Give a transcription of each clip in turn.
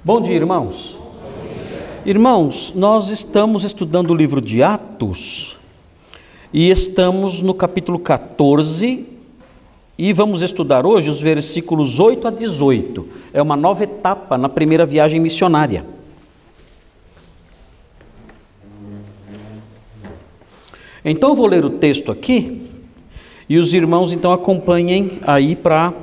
Bom dia, irmãos. Irmãos, nós estamos estudando o livro de Atos e estamos no capítulo 14 e vamos estudar hoje os versículos 8 a 18. É uma nova etapa na primeira viagem missionária. Então eu vou ler o texto aqui e os irmãos então acompanhem aí para...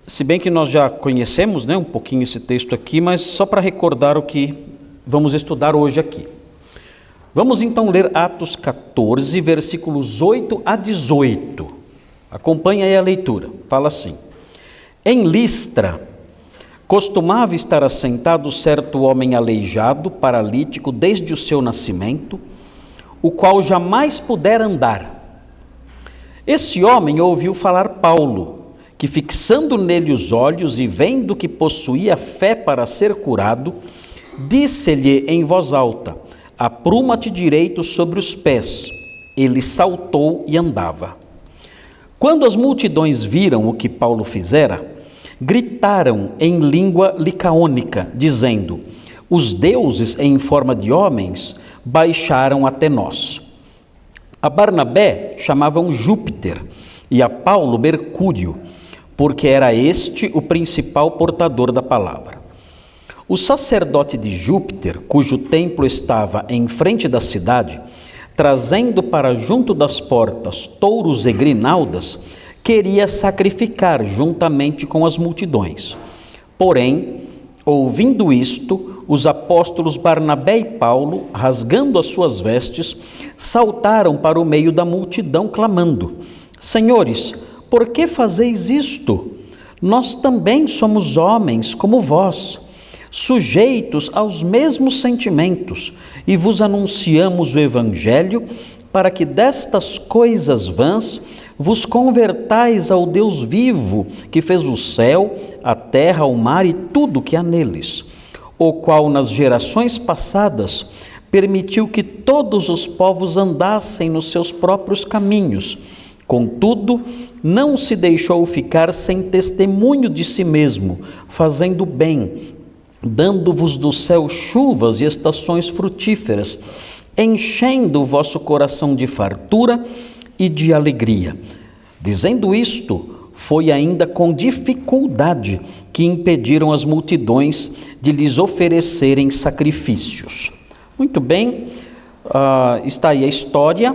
Se bem que nós já conhecemos, um pouquinho esse texto aqui, mas só para recordar o que vamos estudar hoje aqui. Vamos então ler Atos 14, versículos 8 a 18. Acompanhe aí a leitura. Fala assim: Em Listra, costumava estar assentado certo homem aleijado, paralítico, desde o seu nascimento, o qual jamais pudera andar. Esse homem ouviu falar Paulo, que fixando nele os olhos e vendo que possuía fé para ser curado, disse-lhe em voz alta: Apruma-te direito sobre os pés. Ele saltou e andava. Quando as multidões viram o que Paulo fizera, gritaram em língua licaônica, dizendo: Os deuses em forma de homens baixaram até nós. A Barnabé chamavam Júpiter e a Paulo Mercúrio, porque era este o principal portador da palavra. O sacerdote de Júpiter, cujo templo estava em frente da cidade, trazendo para junto das portas touros e grinaldas, queria sacrificar juntamente com as multidões. Porém, ouvindo isto, os apóstolos Barnabé e Paulo, rasgando as suas vestes, saltaram para o meio da multidão, clamando: Senhores, por que fazeis isto? Nós também somos homens como vós, sujeitos aos mesmos sentimentos, e vos anunciamos o Evangelho, para que destas coisas vãs vos convertais ao Deus vivo, que fez o céu, a terra, o mar e tudo que há neles, o qual nas gerações passadas permitiu que todos os povos andassem nos seus próprios caminhos. Contudo, não se deixou ficar sem testemunho de si mesmo, fazendo bem, dando-vos do céu chuvas e estações frutíferas, enchendo o vosso coração de fartura e de alegria. Dizendo isto, foi ainda com dificuldade que impediram as multidões de lhes oferecerem sacrifícios. Muito bem, está aí a história.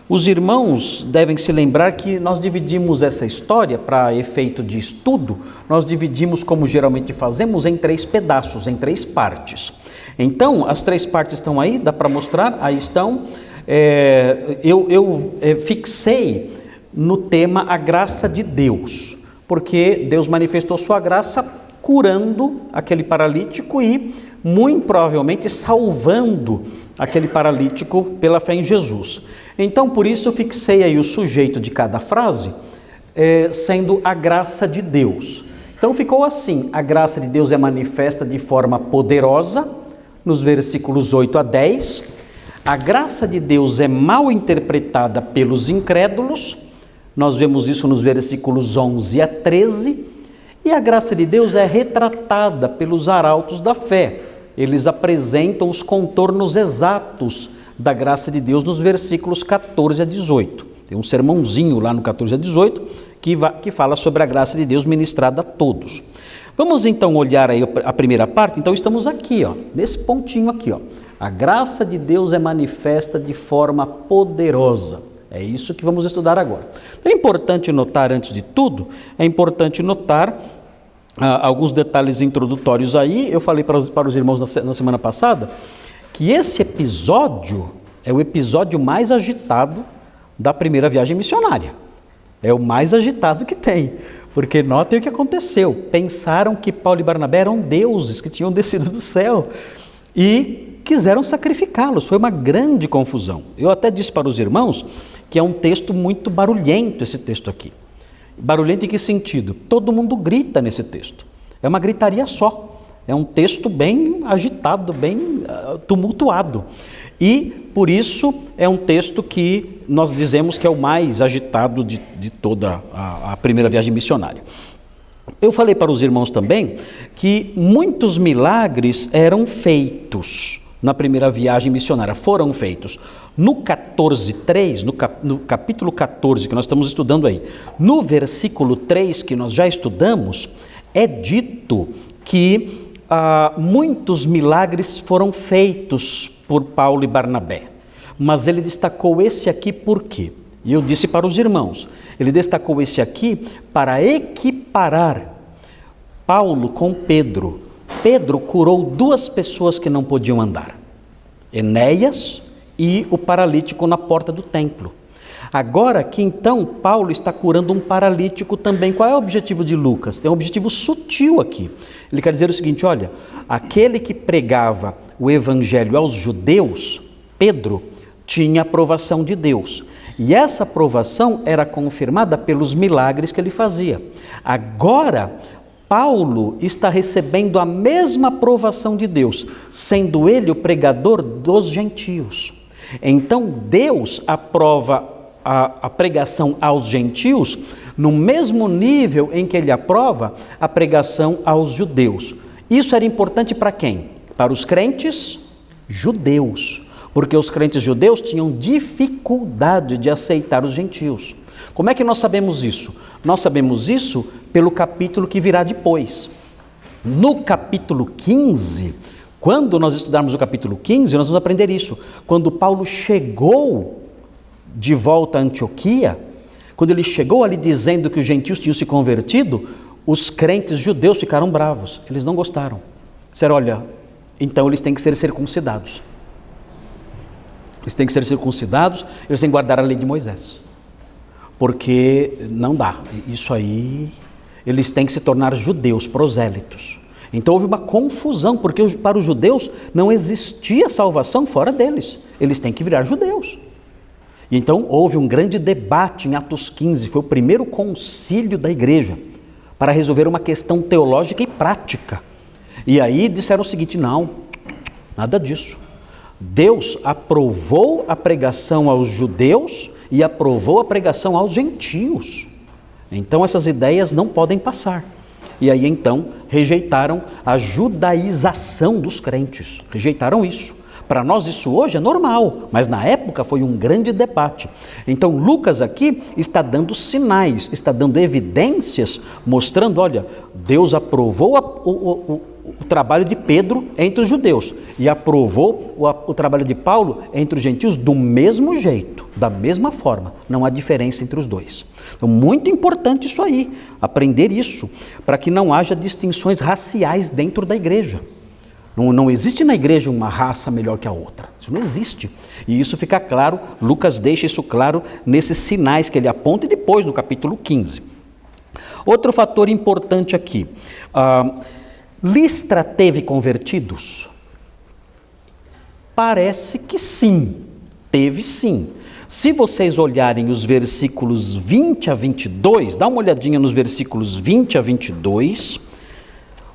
Os irmãos devem se lembrar que nós dividimos essa história, para efeito de estudo, nós dividimos, como geralmente fazemos, em 3 pedaços, em 3 partes. Então, as 3 partes estão aí, dá para mostrar? Aí estão. Eu fixei no tema a graça de Deus, porque Deus manifestou sua graça curando aquele paralítico e, muito provavelmente, salvando aquele paralítico pela fé em Jesus. Então, por isso, eu fixei aí o sujeito de cada frase, sendo a graça de Deus. Então, ficou assim: a graça de Deus é manifesta de forma poderosa, nos versículos 8 a 10. A graça de Deus é mal interpretada pelos incrédulos, nós vemos isso nos versículos 11 a 13. E a graça de Deus é retratada pelos arautos da fé. Eles apresentam os contornos exatos da graça de Deus nos versículos 14 a 18. Tem um sermãozinho lá no 14 a 18 que fala sobre a graça de Deus ministrada a todos. Vamos então olhar aí a primeira parte. Então estamos aqui, nesse pontinho aqui. A graça de Deus é manifesta de forma poderosa. É isso que vamos estudar agora. É importante notar, antes de tudo, alguns detalhes introdutórios aí. Eu falei para os irmãos na semana passada que esse episódio é o episódio mais agitado da primeira viagem missionária. É o mais agitado que tem, porque notem o que aconteceu. Pensaram que Paulo e Barnabé eram deuses que tinham descido do céu e quiseram sacrificá-los. Foi uma grande confusão. Eu até disse para os irmãos que é um texto muito barulhento, esse texto aqui. Barulhento em que sentido? Todo mundo grita nesse texto. É uma gritaria só. É um texto bem agitado, bem tumultuado. E, por isso, é um texto que nós dizemos que é o mais agitado de toda a primeira viagem missionária. Eu falei para os irmãos também que muitos milagres eram feitos na primeira viagem missionária, foram feitos. No 14:3, no capítulo 14 que nós estamos estudando aí, no versículo 3 que nós já estudamos, é dito que muitos milagres foram feitos por Paulo e Barnabé. Mas ele destacou esse aqui por quê? E eu disse para os irmãos, ele destacou esse aqui para equiparar Paulo com Pedro. Pedro curou 2 pessoas que não podiam andar, Enéas e o paralítico na porta do templo. Agora que então Paulo está curando um paralítico também. Qual é o objetivo de Lucas? Tem um objetivo sutil aqui. Ele quer dizer o seguinte, olha, aquele que pregava o evangelho aos judeus, Pedro, tinha aprovação de Deus. E essa aprovação era confirmada pelos milagres que ele fazia. Agora, Paulo está recebendo a mesma aprovação de Deus, sendo ele o pregador dos gentios. Então, Deus aprova a pregação aos gentios no mesmo nível em que ele aprova a pregação aos judeus. Isso era importante para quem? Para os crentes judeus, porque os crentes judeus tinham dificuldade de aceitar os gentios. Como é que nós sabemos isso? Nós sabemos isso pelo capítulo que virá depois. No capítulo 15, quando nós estudarmos o capítulo 15, nós vamos aprender isso. Quando Paulo chegou de volta a Antioquia, quando ele chegou ali dizendo que os gentios tinham se convertido, os crentes judeus ficaram bravos, eles não gostaram. Disseram, olha, então eles têm que ser circuncidados. Eles têm que ser circuncidados, eles têm que guardar a lei de Moisés. Porque não dá, isso aí, eles têm que se tornar judeus, prosélitos. Então houve uma confusão, porque para os judeus não existia salvação fora deles, eles têm que virar judeus. E então houve um grande debate em Atos 15, foi o primeiro concílio da igreja, para resolver uma questão teológica e prática. E aí disseram o seguinte, não, nada disso. Deus aprovou a pregação aos judeus e aprovou a pregação aos gentios. Então essas ideias não podem passar. E aí então rejeitaram a judaização dos crentes, rejeitaram isso. Para nós isso hoje é normal, mas na época foi um grande debate. Então Lucas aqui está dando sinais, está dando evidências, mostrando, olha, Deus aprovou o trabalho de Pedro entre os judeus e aprovou o trabalho de Paulo entre os gentios do mesmo jeito, da mesma forma, não há diferença entre os dois. Então muito importante isso aí, aprender isso, para que não haja distinções raciais dentro da igreja. Não existe na igreja uma raça melhor que a outra, isso não existe. E isso fica claro, Lucas deixa isso claro nesses sinais que ele aponta e depois no capítulo 15. Outro fator importante aqui, Listra teve convertidos? Parece que sim, teve sim. Se vocês olharem os versículos 20 a 22, dá uma olhadinha nos versículos 20 a 22,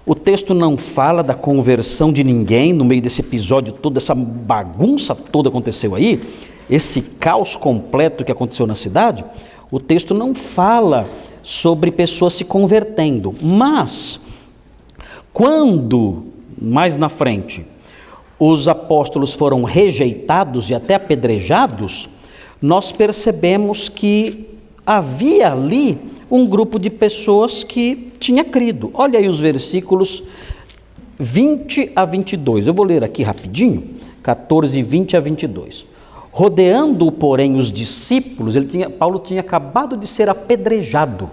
o texto não fala da conversão de ninguém no meio desse episódio todo, essa bagunça toda aconteceu aí, esse caos completo que aconteceu na cidade, o texto não fala sobre pessoas se convertendo, mas quando, mais na frente, os apóstolos foram rejeitados e até apedrejados, nós percebemos que havia ali um grupo de pessoas que tinha crido. Olha aí os versículos 20 a 22. Eu vou ler aqui rapidinho, 14, 20 a 22. Rodeando, porém, os discípulos, Paulo tinha acabado de ser apedrejado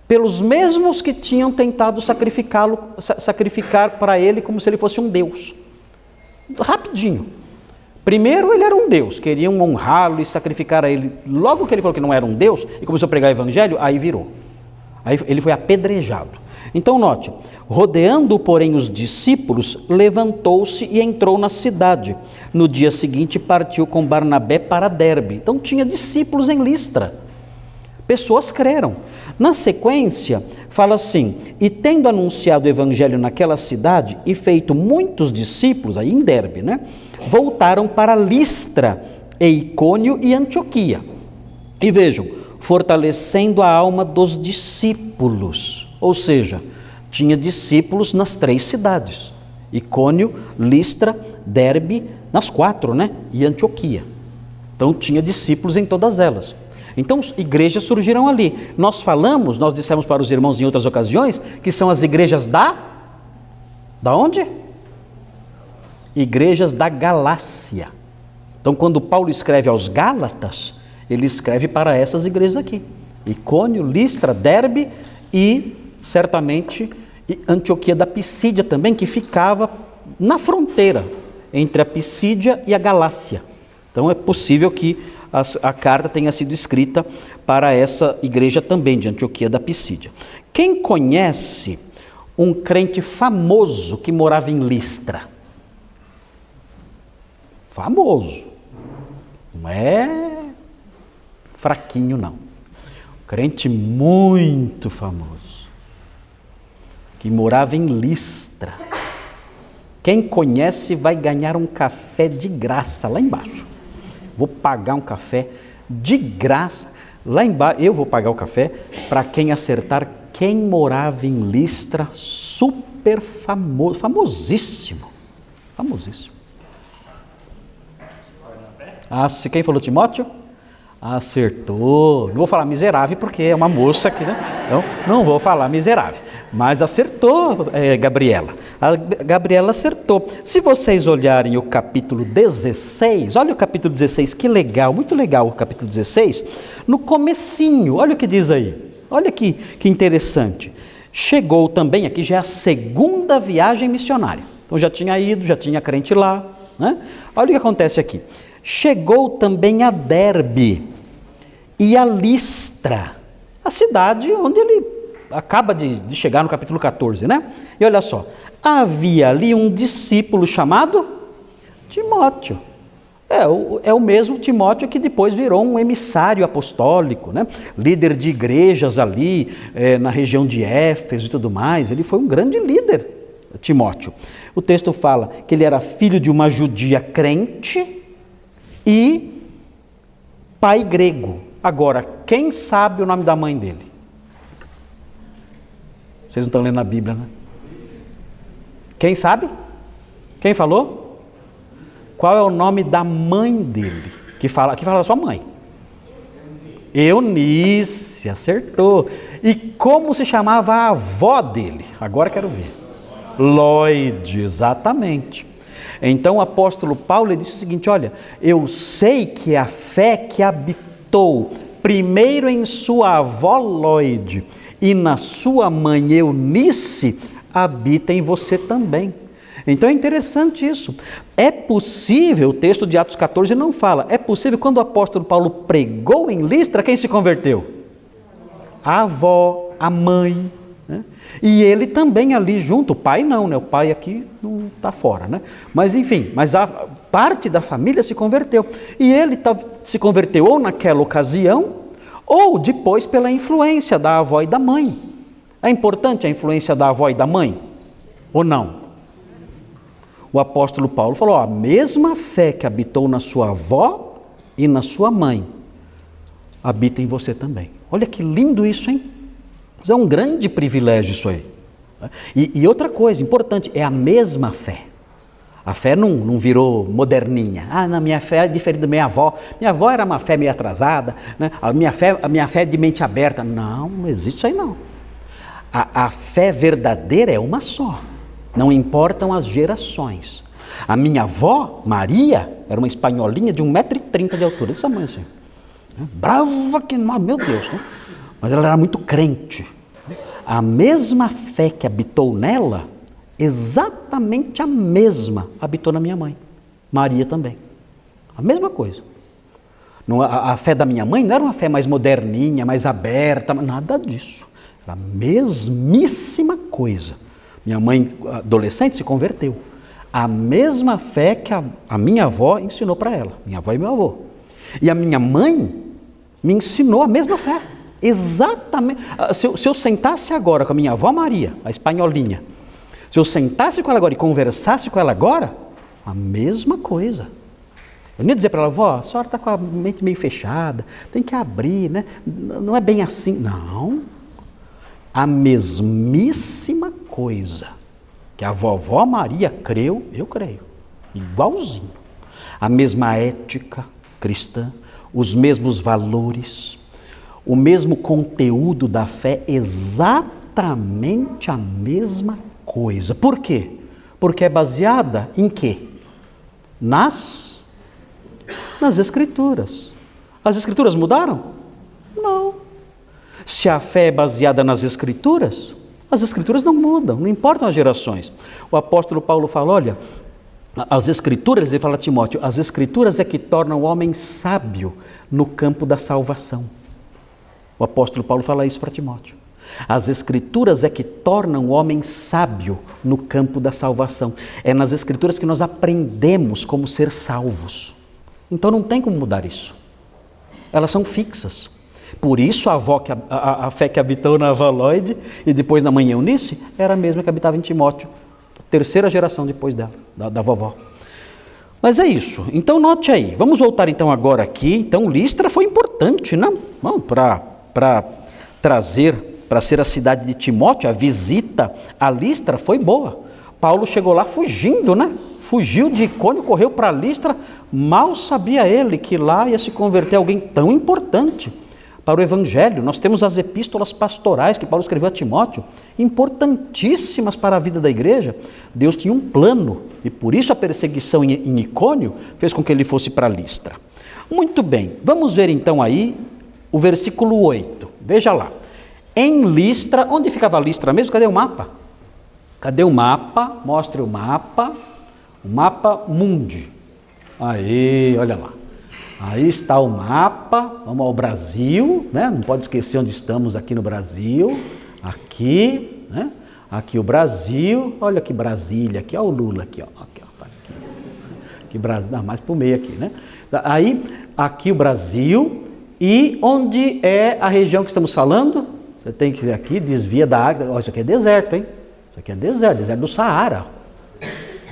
pelos mesmos que tinham tentado sacrificar para ele como se ele fosse um deus. Rapidinho. Primeiro ele era um deus, queriam honrá-lo e sacrificar a ele. Logo que ele falou que não era um deus e começou a pregar o evangelho, aí virou. Aí ele foi apedrejado. Então note, rodeando porém os discípulos, levantou-se e entrou na cidade. No dia seguinte partiu com Barnabé para Derbe. Então tinha discípulos em Listra. Pessoas creram. Na sequência, fala assim, e tendo anunciado o evangelho naquela cidade e feito muitos discípulos, aí em Derbe, né? Voltaram para Listra, Icônio e Antioquia. E vejam, fortalecendo a alma dos discípulos. ou seja, tinha discípulos nas 3 cidades, Icônio, Listra, Derbe, nas 4, né? E Antioquia. Então tinha discípulos em todas elas. Então igrejas surgiram ali. Nós dissemos para os irmãos em outras ocasiões, que são as igrejas da onde? Igrejas da Galácia. Então quando Paulo escreve aos Gálatas, ele escreve para essas igrejas aqui. Icônio, Listra, Derbe e certamente Antioquia da Pisídia também, que ficava na fronteira entre a Pisídia e a Galácia. Então é possível que a carta tenha sido escrita para essa igreja também de Antioquia da Pisídia. Quem conhece um crente famoso que morava em Listra? Famoso. Não é fraquinho, não. Crente muito famoso, que morava em Listra. Quem conhece vai ganhar um café de graça lá embaixo. Vou pagar um café de graça lá embaixo. Eu vou pagar o café para quem acertar quem morava em Listra, super famoso, famosíssimo. Ah, se quem falou Timóteo? Acertou. Não vou falar miserável porque é uma moça aqui, né? Então não vou falar miserável. Mas acertou, Gabriela. A Gabriela acertou. Se vocês olharem o capítulo 16, olha o capítulo 16, que legal, muito legal o capítulo 16. No comecinho, olha o que diz aí. Olha que interessante. Chegou também, aqui já é a 2ª viagem missionária. Então já tinha ido, já tinha crente lá, né? Olha o que acontece aqui. Chegou também a Derbe e a Listra, a cidade onde ele acaba de chegar no capítulo 14, né? E olha só, havia ali um discípulo chamado Timóteo. É o mesmo Timóteo que depois virou um emissário apostólico, né? Líder de igrejas ali na região de Éfeso e tudo mais. Ele foi um grande líder, Timóteo. O texto fala que ele era filho de uma judia crente e pai grego. Agora, quem sabe o nome da mãe dele? Vocês não estão lendo a Bíblia, né? Quem sabe? Quem falou? Qual é o nome da mãe dele? Que fala a sua mãe. Eunice, acertou. E como se chamava a avó dele? Agora quero ver. Lloyd, exatamente. Então o apóstolo Paulo disse o seguinte: olha, eu sei que a fé que habitou primeiro em sua avó Lloyd e na sua mãe Eunice, habita em você também. Então é interessante isso. É possível, o texto de Atos 14 não fala, é possível quando o apóstolo Paulo pregou em Listra, quem se converteu? A avó, a mãe, né? E ele também ali junto, o pai não, né? O pai aqui não está fora, né? Mas enfim, mas a parte da família se converteu. E ele se converteu ou naquela ocasião, ou depois pela influência da avó e da mãe. É importante a influência da avó e da mãe? Ou não? O apóstolo Paulo falou, a mesma fé que habitou na sua avó e na sua mãe, habita em você também. Olha que lindo isso, hein? Isso é um grande privilégio isso aí. E outra coisa importante, é a mesma fé. A fé não virou moderninha. Ah, não, minha fé é diferente da minha avó. Minha avó era uma fé meio atrasada, né? A minha fé é de mente aberta. Não existe isso aí não. A fé verdadeira é uma só. Não importam as gerações. A minha avó, Maria, era uma espanholinha de 1,30 m de altura, desse tamanho assim. Brava que, meu Deus, né? Mas ela era muito crente. A mesma fé que habitou nela, exatamente a mesma, habitou na minha mãe. Maria também. A mesma coisa. A fé da minha mãe não era uma fé mais moderninha, mais aberta, nada disso. Era a mesmíssima coisa. Minha mãe, adolescente, se converteu. A mesma fé que a minha avó ensinou para ela. Minha avó e meu avô. E a minha mãe me ensinou a mesma fé. Exatamente. Se eu sentasse agora com a minha avó Maria, a espanholinha, se eu sentasse com ela agora e conversasse com ela agora, a mesma coisa. Eu não ia dizer para ela, vó, a senhora está com a mente meio fechada, tem que abrir, né? Não é bem assim. Não. a mesmíssima coisa que a vovó Maria creu, eu creio, igualzinho. A mesma ética cristã, os mesmos valores, o mesmo conteúdo da fé, exatamente a mesma coisa. Por quê? Porque é baseada em quê? Nas Escrituras. As Escrituras mudaram? Não. Se a fé é baseada nas Escrituras, as Escrituras não mudam, não importam as gerações. O apóstolo Paulo fala, olha, as Escrituras, ele fala a Timóteo, as Escrituras é que tornam o homem sábio no campo da salvação. O apóstolo Paulo fala isso para Timóteo. As Escrituras é que tornam o homem sábio no campo da salvação. É nas Escrituras que nós aprendemos como ser salvos. Então não tem como mudar isso. Elas são fixas. Por isso a fé que habitou na avó Lloyd e depois na mãe Eunice era a mesma que habitava em Timóteo. Terceira geração depois dela, da vovó. Mas é isso. Então note aí. Vamos voltar então agora aqui. Então Listra foi importante, não? Para trazer, para ser a cidade de Timóteo, a visita a Listra foi boa. Paulo chegou lá fugindo, né? Fugiu de Icônio, correu para Listra. Mal sabia ele que lá ia se converter alguém tão importante para o Evangelho. Nós temos as epístolas pastorais que Paulo escreveu a Timóteo, importantíssimas para a vida da igreja. Deus tinha um plano e por isso a perseguição em Icônio fez com que ele fosse para Listra. Muito bem, vamos ver então aí o versículo 8. Veja lá. Em Listra, onde ficava Listra mesmo? Cadê o mapa? Cadê o mapa? Mostre o mapa. O mapa mundi. Aí, olha lá. Aí está o mapa, vamos ao Brasil, né? Não pode esquecer onde estamos aqui no Brasil, aqui, né? Aqui o Brasil, olha que Brasília, aqui, olha o Lula aqui, ó, aqui, ó, tá aqui, aqui Brasil, não, mais para o meio aqui, né? Aí, aqui o Brasil, e onde é a região que estamos falando? Você tem que ir aqui, desvia da água, ó, isso aqui é deserto, hein? Isso aqui é deserto do Saara,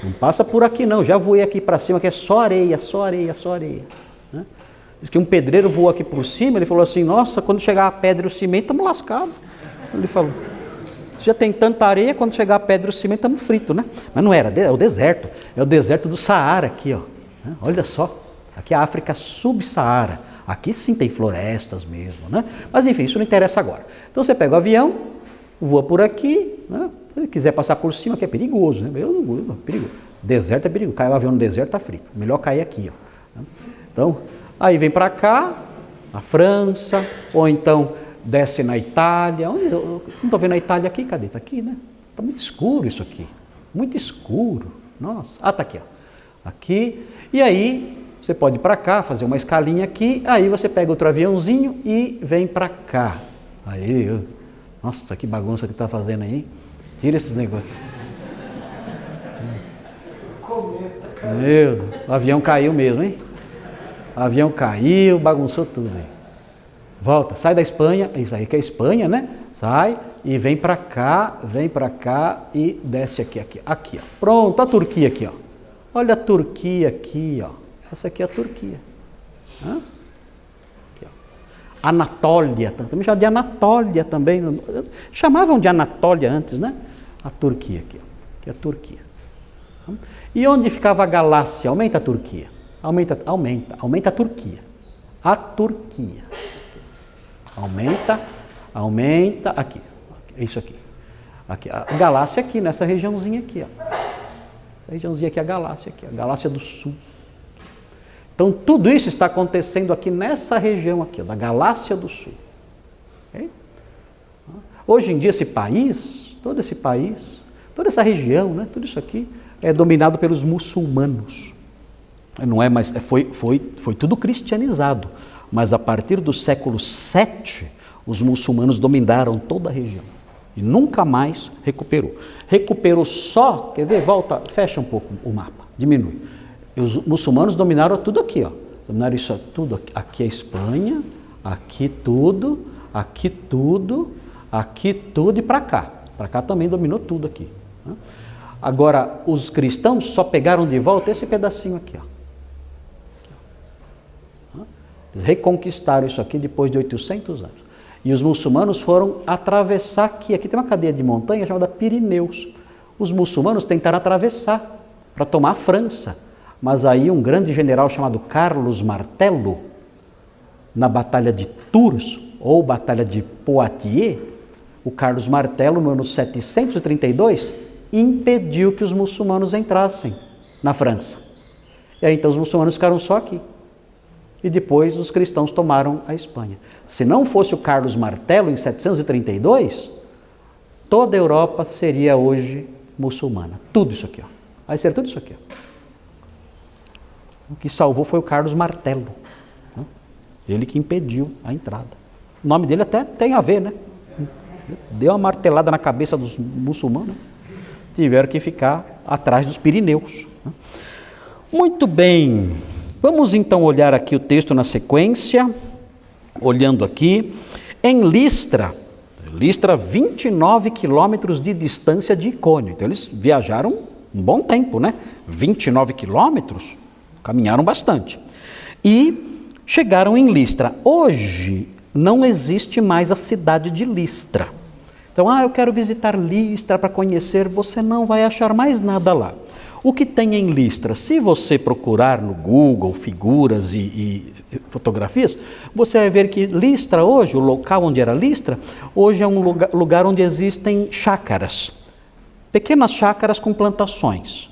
não passa por aqui não, já voei aqui para cima, que é só areia, só areia, só areia. Diz que um pedreiro voou aqui por cima, ele falou assim, nossa, quando chegar a pedra e o cimento, estamos lascados. Ele falou, já tem tanta areia, quando chegar a pedra e o cimento, estamos fritos, né? Mas não era, é o deserto do Saara aqui, ó. Olha só, aqui é a África subsaara, aqui sim tem florestas mesmo, né? Mas enfim, isso não interessa agora. Então você pega o avião, voa por aqui, né? Se quiser passar por cima, que é perigoso, né? Eu não vou, perigoso. Deserto é perigoso, cai o avião no deserto, está frito. Melhor cair aqui, ó. Então, aí vem para cá, na França, ou então desce na Itália. Onde eu não estou vendo a Itália aqui, cadê? Está aqui, né? Está muito escuro isso aqui, muito escuro. Nossa, está aqui, ó. Aqui, e aí você pode ir para cá, fazer uma escalinha aqui, aí você pega outro aviãozinho e vem para cá. Aí, nossa, que bagunça que está fazendo aí. Tira esses negócios. Meu, o avião caiu mesmo, hein? O avião caiu, bagunçou tudo aí. Volta, sai da Espanha, isso aí que é Espanha, né? Sai e vem para cá e desce aqui, ó. Pronto, a Turquia aqui, ó. Olha a Turquia aqui, ó. Essa aqui é a Turquia. Aqui, ó. Anatólia, também chama de Anatólia também. Chamavam de Anatólia antes, né? A Turquia aqui, ó. Aqui é a Turquia. E onde ficava a Galácia? Aumenta a Turquia. Aumenta a Turquia. A Turquia. Aumenta, aqui. É isso aqui. Aqui. A Galácia aqui, nessa regiãozinha aqui, ó. Essa regiãozinha aqui é a Galácia aqui, a Galácia do Sul. Então tudo isso está acontecendo aqui nessa região aqui, ó, da Galácia do Sul. Okay? Hoje em dia esse país, todo esse país, toda essa região, né, tudo isso aqui é dominado pelos muçulmanos. Não é mais, foi tudo cristianizado, mas a partir do século VII, os muçulmanos dominaram toda a região e nunca mais recuperou. Recuperou só, quer ver? Volta, fecha um pouco o mapa, diminui. Os muçulmanos dominaram tudo aqui, ó. Dominaram isso tudo aqui. Aqui é a Espanha, aqui tudo, aqui tudo, aqui tudo e para cá. Para cá também dominou tudo aqui. Né? Agora, os cristãos só pegaram de volta esse pedacinho aqui, ó. Eles reconquistaram isso aqui depois de 800 anos. E os muçulmanos foram atravessar aqui tem uma cadeia de montanha chamada Pirineus. Os muçulmanos tentaram atravessar para tomar a França, mas aí um grande general chamado Carlos Martello, na Batalha de Tours, ou Batalha de Poitiers, o Carlos Martello, no ano 732, impediu que os muçulmanos entrassem na França. E aí então os muçulmanos ficaram só aqui. E depois os cristãos tomaram a Espanha. Se não fosse o Carlos Martello, em 732, toda a Europa seria hoje muçulmana. Tudo isso aqui, ó. Vai ser tudo isso aqui, ó. O que salvou foi o Carlos Martello. Ele que impediu a entrada. O nome dele até tem a ver, né? Deu uma martelada na cabeça dos muçulmanos. Tiveram que ficar atrás dos Pirineus. Muito bem. Vamos então olhar aqui o texto na sequência. Olhando aqui. Em Listra, 29 quilômetros de distância de Icônio. Então eles viajaram um bom tempo, né? 29 quilômetros, caminharam bastante. E chegaram em Listra. Hoje não existe mais a cidade de Listra. Então, eu quero visitar Listra para conhecer, você não vai achar mais nada lá. O que tem em Listra? Se você procurar no Google figuras e fotografias, você vai ver que Listra hoje, o local onde era Listra, hoje é um lugar onde existem chácaras. Pequenas chácaras com plantações.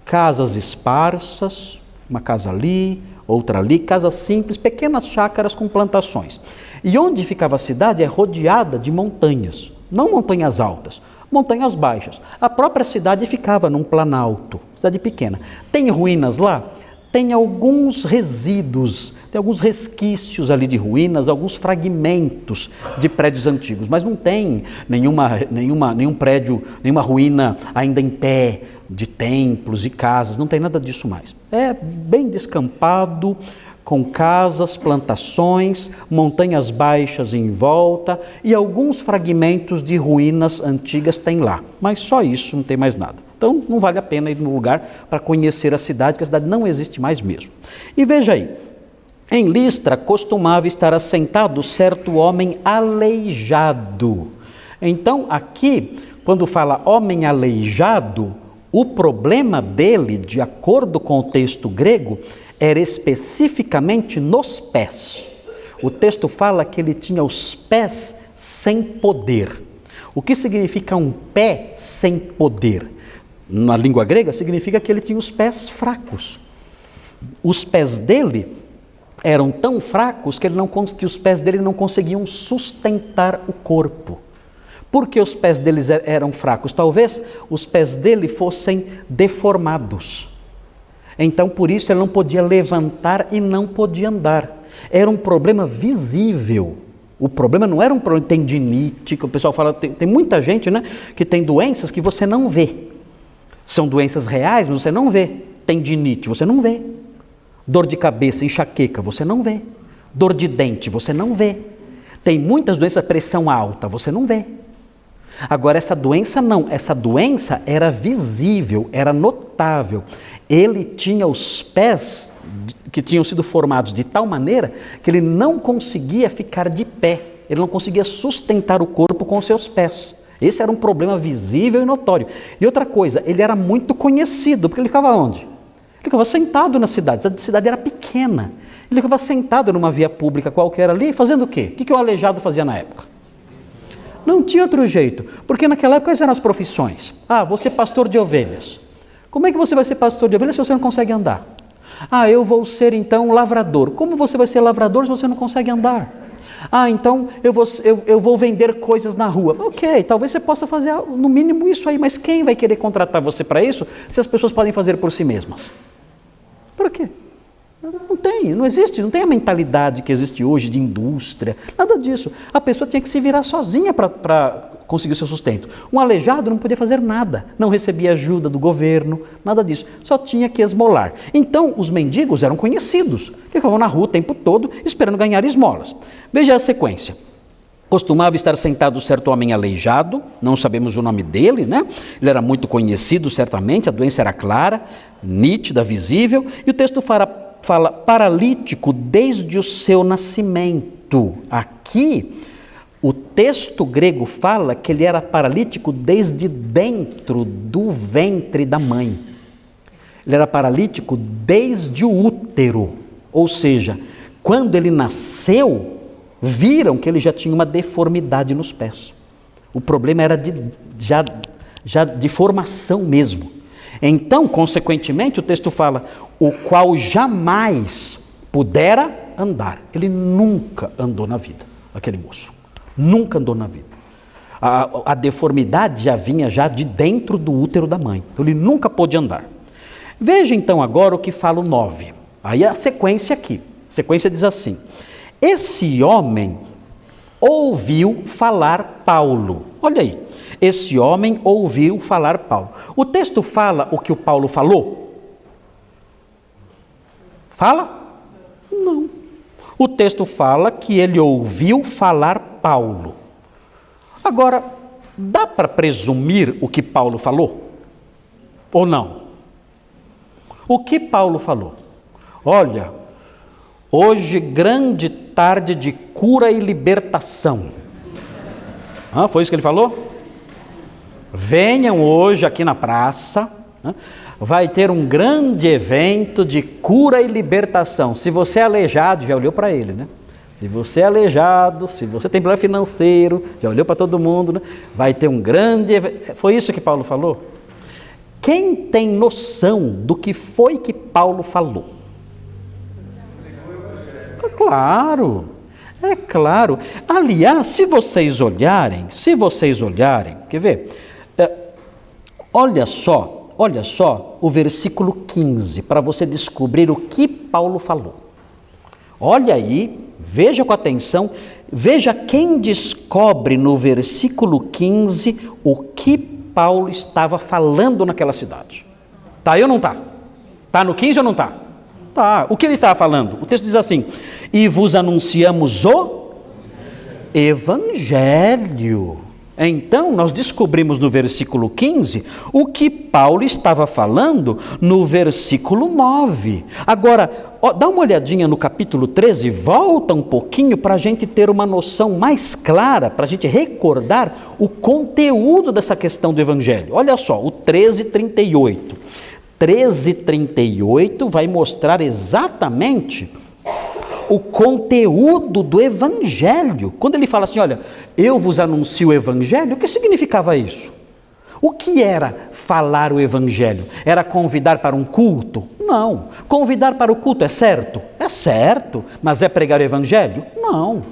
Casas esparsas, uma casa ali, outra ali, casas simples, pequenas chácaras com plantações. E onde ficava a cidade é rodeada de montanhas, não montanhas altas, montanhas baixas. A própria cidade ficava num planalto, cidade pequena. Tem ruínas lá? Tem alguns resíduos, tem alguns resquícios ali de ruínas, alguns fragmentos de prédios antigos, mas não tem nenhum prédio, nenhuma ruína ainda em pé, de templos e casas, não tem nada disso mais. É bem descampado, com casas, plantações, montanhas baixas em volta e alguns fragmentos de ruínas antigas tem lá, mas só isso, não tem mais nada. Então não vale a pena ir no lugar para conhecer a cidade, porque a cidade não existe mais mesmo. E veja aí, em Listra costumava estar assentado certo homem aleijado. Então aqui, quando fala homem aleijado, o problema dele, de acordo com o texto grego, era especificamente nos pés. O texto fala que ele tinha os pés sem poder. O que significa um pé sem poder? Na língua grega significa que ele tinha os pés fracos. Os pés dele eram tão fracos que os pés dele não conseguiam sustentar o corpo. Por que os pés deles eram fracos? Talvez os pés dele fossem deformados. Então, por isso, ele não podia levantar e não podia andar. Era um problema visível. O problema não era um problema de tendinite, que o pessoal fala, tem muita gente, né, que tem doenças que você não vê. São doenças reais, mas você não vê. Tendinite, você não vê. Dor de cabeça, enxaqueca, você não vê. Dor de dente, você não vê. Tem muitas doenças, pressão alta, você não vê. Agora, essa doença não, essa doença era visível, era notável. Ele tinha os pés que tinham sido formados de tal maneira que ele não conseguia ficar de pé, ele não conseguia sustentar o corpo com os seus pés. Esse era um problema visível e notório. E outra coisa, ele era muito conhecido, porque ele ficava onde? Ele ficava sentado na cidade, a cidade era pequena. Ele ficava sentado numa via pública qualquer ali, fazendo o quê? O que o aleijado fazia na época? Não tinha outro jeito, porque naquela época quais eram as profissões? Você é pastor de ovelhas. Como é que você vai ser pastor de ovelhas se você não consegue andar? Eu vou ser então lavrador. Como você vai ser lavrador se você não consegue andar? Então eu vou vender coisas na rua. Ok, talvez você possa fazer no mínimo isso aí, mas quem vai querer contratar você para isso se as pessoas podem fazer por si mesmas? Para quê? Não existe, não tem a mentalidade que existe hoje de indústria, nada disso. A pessoa tinha que se virar sozinha para conseguir o seu sustento. Um aleijado não podia fazer nada, não recebia ajuda do governo, nada disso, só tinha que esmolar. Então, os mendigos eram conhecidos, que ficavam na rua o tempo todo esperando ganhar esmolas. Veja a sequência. Costumava estar sentado certo homem aleijado, não sabemos o nome dele, né? Ele era muito conhecido, certamente, a doença era clara, nítida, visível, e o texto fala paralítico desde o seu nascimento. Aqui, O texto grego fala que ele era paralítico desde dentro do ventre da mãe. Ele era paralítico desde o útero. Ou seja, quando ele nasceu, viram que ele já tinha uma deformidade nos pés. O problema era já de formação mesmo. Então, consequentemente, o texto fala, o qual jamais pudera andar. Ele nunca andou na vida, aquele moço. Nunca andou na vida. A deformidade já vinha de dentro do útero da mãe. Então, ele nunca pôde andar. Veja então agora o que fala o 9. Aí a sequência aqui. A sequência diz assim: esse homem ouviu falar Paulo. Olha aí. Esse homem ouviu falar Paulo. O texto fala o que o Paulo falou? Fala? Não. O texto fala que ele ouviu falar Paulo. Agora, dá para presumir o que Paulo falou? Ou não? O que Paulo falou? Olha, hoje grande tarde de cura e libertação. Foi isso que ele falou? Venham hoje aqui na praça, vai ter um grande evento de cura e libertação. Se você é aleijado, já olhou para ele, né? Se você é aleijado, se você tem problema financeiro, já olhou para todo mundo, né? Vai ter um grande evento. Foi isso que Paulo falou? Quem tem noção do que foi que Paulo falou? É claro. Aliás, se vocês olharem, quer ver? Olha só o versículo 15, para você descobrir o que Paulo falou. Olha aí, veja com atenção, veja quem descobre no versículo 15 o que Paulo estava falando naquela cidade. Tá aí ou não tá? Tá no 15 ou não tá? Tá. O que ele estava falando? O texto diz assim: e vos anunciamos o Evangelho. Então, nós descobrimos no versículo 15 o que Paulo estava falando no versículo 9. Agora, dá uma olhadinha no capítulo 13, volta um pouquinho para a gente ter uma noção mais clara, para a gente recordar o conteúdo dessa questão do Evangelho. Olha só, o 13:38. 13:38 vai mostrar exatamente o conteúdo do Evangelho. Quando ele fala assim, olha, eu vos anuncio o Evangelho, o que significava isso? O que era falar o Evangelho? Era convidar para um culto? Não. Convidar para o culto é certo? É certo. Mas é pregar o Evangelho? Não.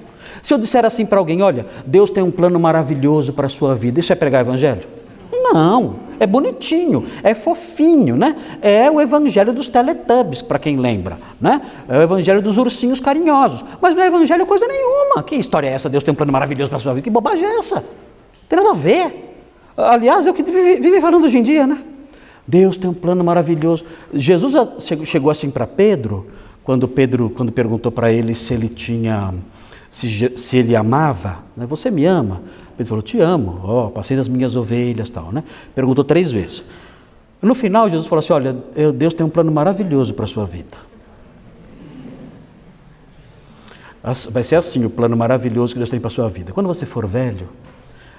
Se eu disser assim para alguém, olha, Deus tem um plano maravilhoso para a sua vida, isso é pregar o Evangelho? Não. É bonitinho, é fofinho, né? É o Evangelho dos Teletubbies, para quem lembra, né? É o Evangelho dos ursinhos carinhosos. Mas não é Evangelho coisa nenhuma. Que história é essa? Deus tem um plano maravilhoso para a sua vida. Que bobagem é essa? Não tem nada a ver. Aliás, é o que vive falando hoje em dia, né? Deus tem um plano maravilhoso. Jesus chegou assim para Pedro, quando perguntou para ele se ele amava, né? Você me ama? Pedro falou, te amo, passei das minhas ovelhas, tal, né? Perguntou 3 vezes. No final, Jesus falou assim, olha, Deus tem um plano maravilhoso para a sua vida. Vai ser assim o plano maravilhoso que Deus tem para a sua vida. Quando você for velho,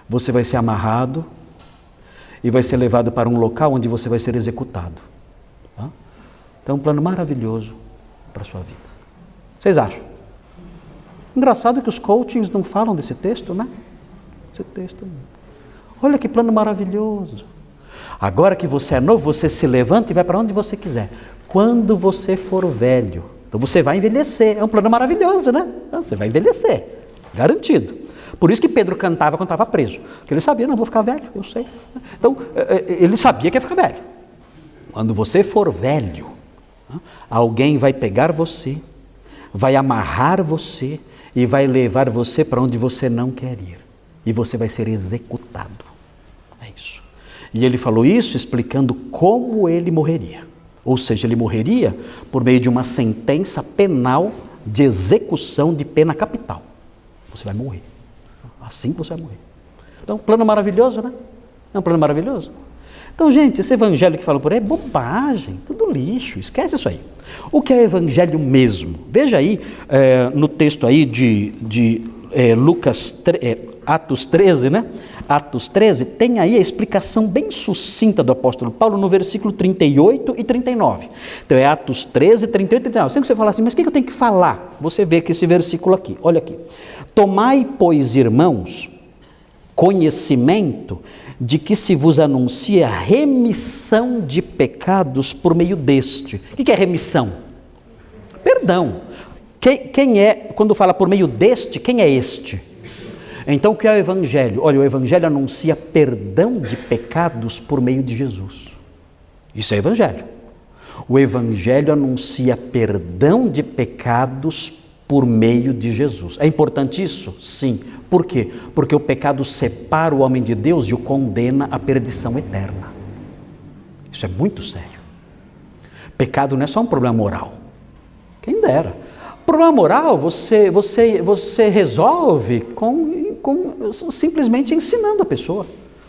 você vai ser amarrado e vai ser levado para um local onde você vai ser executado. Tá? Então, um plano maravilhoso para a sua vida. Vocês acham? Engraçado que os coachings não falam desse texto, né? Esse texto. Olha que plano maravilhoso. Agora que você é novo, você se levanta e vai para onde você quiser. Quando você for velho, então você vai envelhecer. É um plano maravilhoso, né? Você vai envelhecer, garantido. Por isso que Pedro cantava quando estava preso. Porque ele sabia, não, vou ficar velho, eu sei. Então, ele sabia que ia ficar velho. Quando você for velho, alguém vai pegar você, vai amarrar você e vai levar você para onde você não quer ir. E você vai ser executado. É isso. E ele falou isso explicando como ele morreria. Ou seja, ele morreria por meio de uma sentença penal de execução de pena capital. Você vai morrer. Assim você vai morrer. Então, plano maravilhoso, né? É um plano maravilhoso. Então, gente, esse evangelho que fala por aí é bobagem, tudo lixo, esquece isso aí. O que é evangelho mesmo? Veja aí, no texto aí de Atos 13, né? Atos 13, tem aí a explicação bem sucinta do apóstolo Paulo no versículo 38 e 39. Então é Atos 13, 38 e 39. Sempre que você fala assim, mas o que eu tenho que falar? Você vê que esse versículo aqui, olha aqui. Tomai, pois, irmãos, conhecimento de que se vos anuncia remissão de pecados por meio deste. O que é remissão? Perdão. Quem é, quando fala por meio deste, quem é este? Então o que é o Evangelho? Olha, o Evangelho anuncia perdão de pecados por meio de Jesus. Isso é Evangelho. O Evangelho anuncia perdão de pecados por meio de Jesus. É importante isso? Sim. Por quê? Porque o pecado separa o homem de Deus e o condena à perdição eterna. Isso é muito sério. Pecado não é só um problema moral. Quem dera. Problema moral você resolve simplesmente ensinando a pessoa.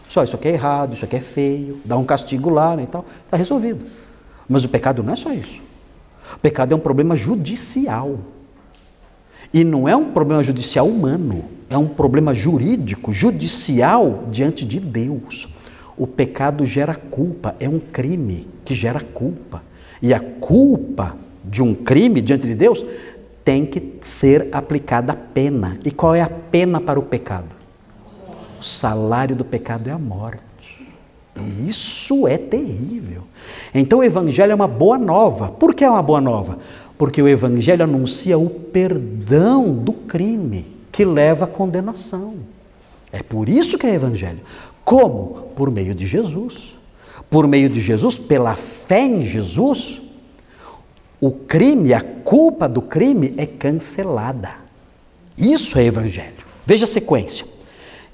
Só isso aqui é errado, isso aqui é feio, dá um castigo lá, né, e tal, está resolvido. Mas o pecado não é só isso. O pecado é um problema judicial. E não é um problema judicial humano, é um problema jurídico, judicial diante de Deus. O pecado gera culpa, é um crime que gera culpa. E a culpa de um crime diante de Deus tem que ser aplicada a pena. E qual é a pena para o pecado? O salário do pecado é a morte. E isso é terrível. Então o Evangelho é uma boa nova. Por que é uma boa nova? Porque o Evangelho anuncia o perdão do crime que leva à condenação. É por isso que é Evangelho. Como? Por meio de Jesus. Por meio de Jesus, pela fé em Jesus, o crime, a culpa do crime é cancelada. Isso é Evangelho. Veja a sequência.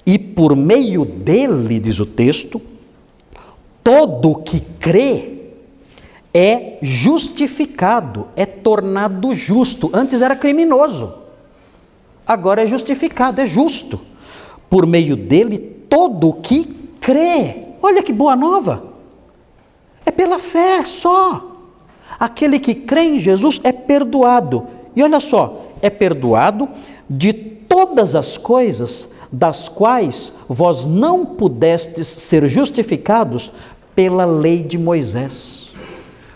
E por meio dele, diz o texto, todo que crê é justificado, é tornado justo. Antes era criminoso, agora é justificado, é justo. Por meio dele, todo que crê. Olha que boa nova. É pela fé só. Aquele que crê em Jesus é perdoado. E olha só, é perdoado de todas as coisas das quais vós não pudestes ser justificados pela lei de Moisés.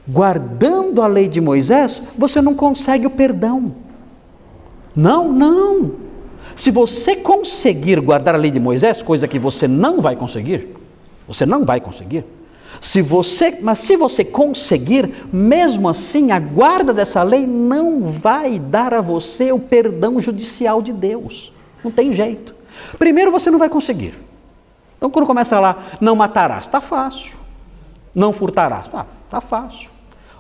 Guardando a lei de Moisés, você não consegue o perdão. Não. Se você conseguir guardar a lei de Moisés, coisa que você não vai conseguir, mas se você conseguir, mesmo assim, a guarda dessa lei não vai dar a você o perdão judicial de Deus. Não tem jeito. Primeiro, você não vai conseguir. Então, quando começa lá, não matarás, está fácil. Não furtarás, está fácil.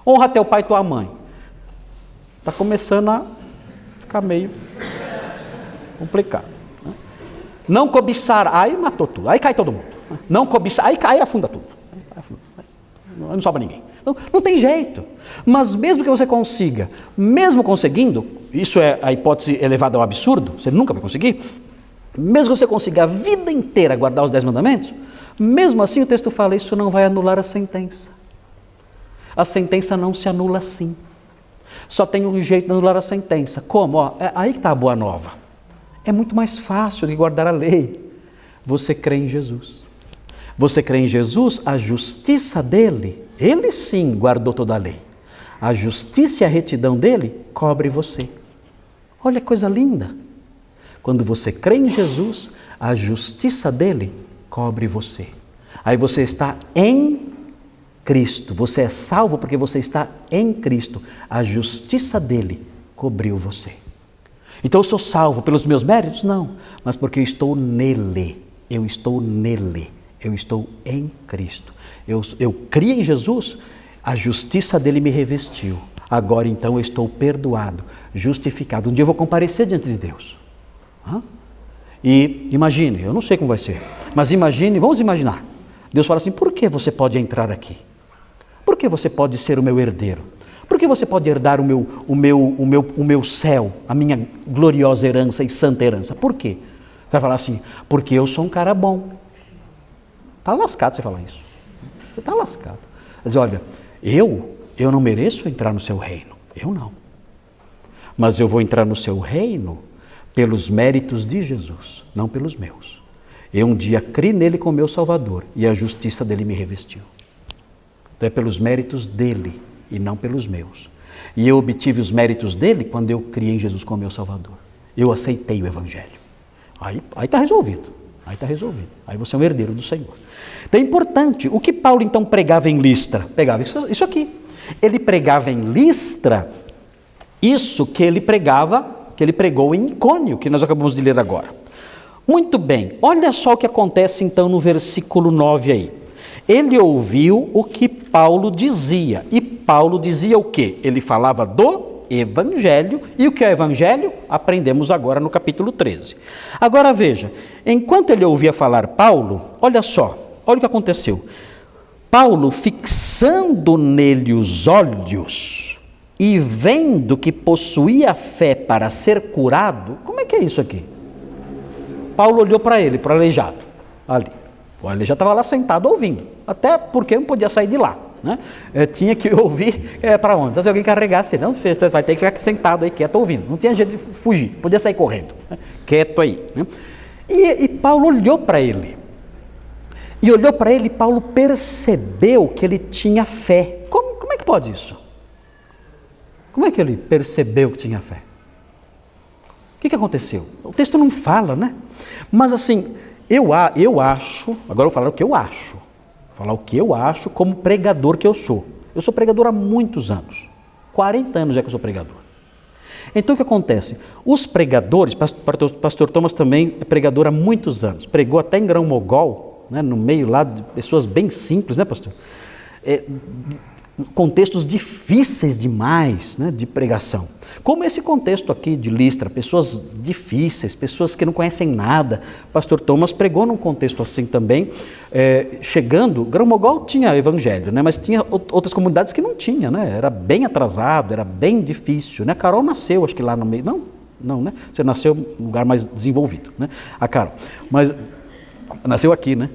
Honra teu pai e tua mãe. Está começando a ficar meio complicado. Né? Não cobiçar, aí matou tudo, aí cai todo mundo. Não cobiçar, aí afunda tudo. Não sobra ninguém. Então, não tem jeito. Mas mesmo que você consiga, mesmo conseguindo, isso é a hipótese elevada ao absurdo, você nunca vai conseguir, mesmo que você consiga a vida inteira guardar os 10 mandamentos, mesmo assim o texto fala, isso não vai anular a sentença. A sentença não se anula assim. Só tem um jeito de anular a sentença. Como? Aí que está a boa nova. É muito mais fácil de guardar a lei. Você crê em Jesus. Você crê em Jesus, a justiça dele, ele sim guardou toda a lei. A justiça e a retidão dele cobre você. Olha que coisa linda. Quando você crê em Jesus, a justiça dele cobre você. Aí você está em Cristo. Você é salvo porque você está em Cristo. A justiça dele cobriu você. Então eu sou salvo pelos meus méritos? Não. Mas porque eu estou nele. Eu estou nele. Eu estou em Cristo. Eu criei em Jesus, a justiça dele me revestiu. Agora então eu estou perdoado, justificado. Um dia eu vou comparecer diante de Deus. E imagine, eu não sei como vai ser, mas imagine, vamos imaginar. Deus fala assim, por que você pode entrar aqui? Por que você pode ser o meu herdeiro? Por que você pode herdar o meu céu, a minha gloriosa herança e santa herança? Por quê? Você vai falar assim, porque eu sou um cara bom. Está lascado você falar isso. Você está lascado. Mas olha, eu não mereço entrar no seu reino. Eu não. Mas eu vou entrar no seu reino pelos méritos de Jesus, não pelos meus. Eu um dia criei nele como meu Salvador e a justiça dele me revestiu. Então é pelos méritos dele e não pelos meus. E eu obtive os méritos dele quando eu criei em Jesus como meu Salvador. Eu aceitei o Evangelho. Aí está resolvido. Aí está resolvido. Aí você é um herdeiro do Senhor. Então é importante. O que Paulo então pregava em Listra? Pregava isso aqui. Ele pregava em Listra isso que ele pregou em Icônio, que nós acabamos de ler agora. Muito bem, olha só o que acontece então no versículo 9 aí. Ele ouviu o que Paulo dizia. E Paulo dizia o quê? Ele falava do Evangelho. E o que é Evangelho? Aprendemos agora no capítulo 13. Agora veja, enquanto ele ouvia falar Paulo, olha só, olha o que aconteceu. Paulo, fixando nele os olhos e vendo que possuía fé para ser curado, como é que é isso aqui? Paulo olhou para ele, para o aleijado, ali. O aleijado estava lá sentado ouvindo, até porque não podia sair de lá, né? Tinha que ouvir para onde? Se alguém carregasse, não, você vai ter que ficar sentado aí, quieto, ouvindo. Não tinha jeito de fugir, podia sair correndo, né? Quieto aí, né? E Paulo olhou para ele. E olhou para ele, Paulo percebeu que ele tinha fé. Como é que pode isso? Como é que ele percebeu que tinha fé? O que aconteceu? O texto não fala, né? Mas assim, eu acho, agora eu vou falar o que eu acho. Vou falar o que eu acho como pregador que eu sou. Eu sou pregador há muitos anos. 40 anos já que eu sou pregador. Então o que acontece? Os pregadores, pastor Thomas também é pregador há muitos anos. Pregou até em Grão-Mogol, né, no meio lá de pessoas bem simples, né, pastor? Contextos difíceis demais, né, de pregação. Como esse contexto aqui de Listra, pessoas difíceis, pessoas que não conhecem nada. Pastor Thomas pregou num contexto assim também, chegando, Grão-Mogol tinha evangelho, né, mas tinha outras comunidades que não tinha, né, era bem atrasado, era bem difícil, né. Carol nasceu, acho que lá no meio, não, né, você nasceu em um lugar mais desenvolvido, né, a Carol, mas nasceu aqui, né,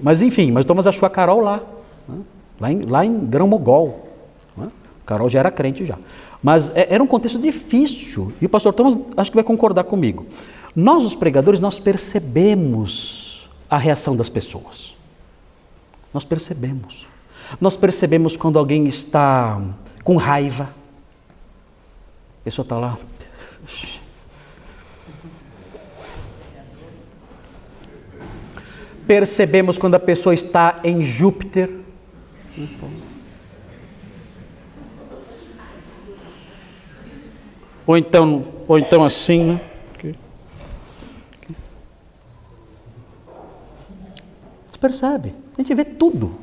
mas enfim, mas o Thomas achou a Carol lá, né? Lá em Grão-Mogol. Né? Carol já era crente já. Mas era um contexto difícil. E o pastor Thomas acho que vai concordar comigo. Nós, os pregadores, nós percebemos a reação das pessoas. Nós percebemos. Nós percebemos quando alguém está com raiva. A pessoa está lá. Percebemos quando a pessoa está em Júpiter. Ou então assim, né? Você percebe, a gente vê tudo.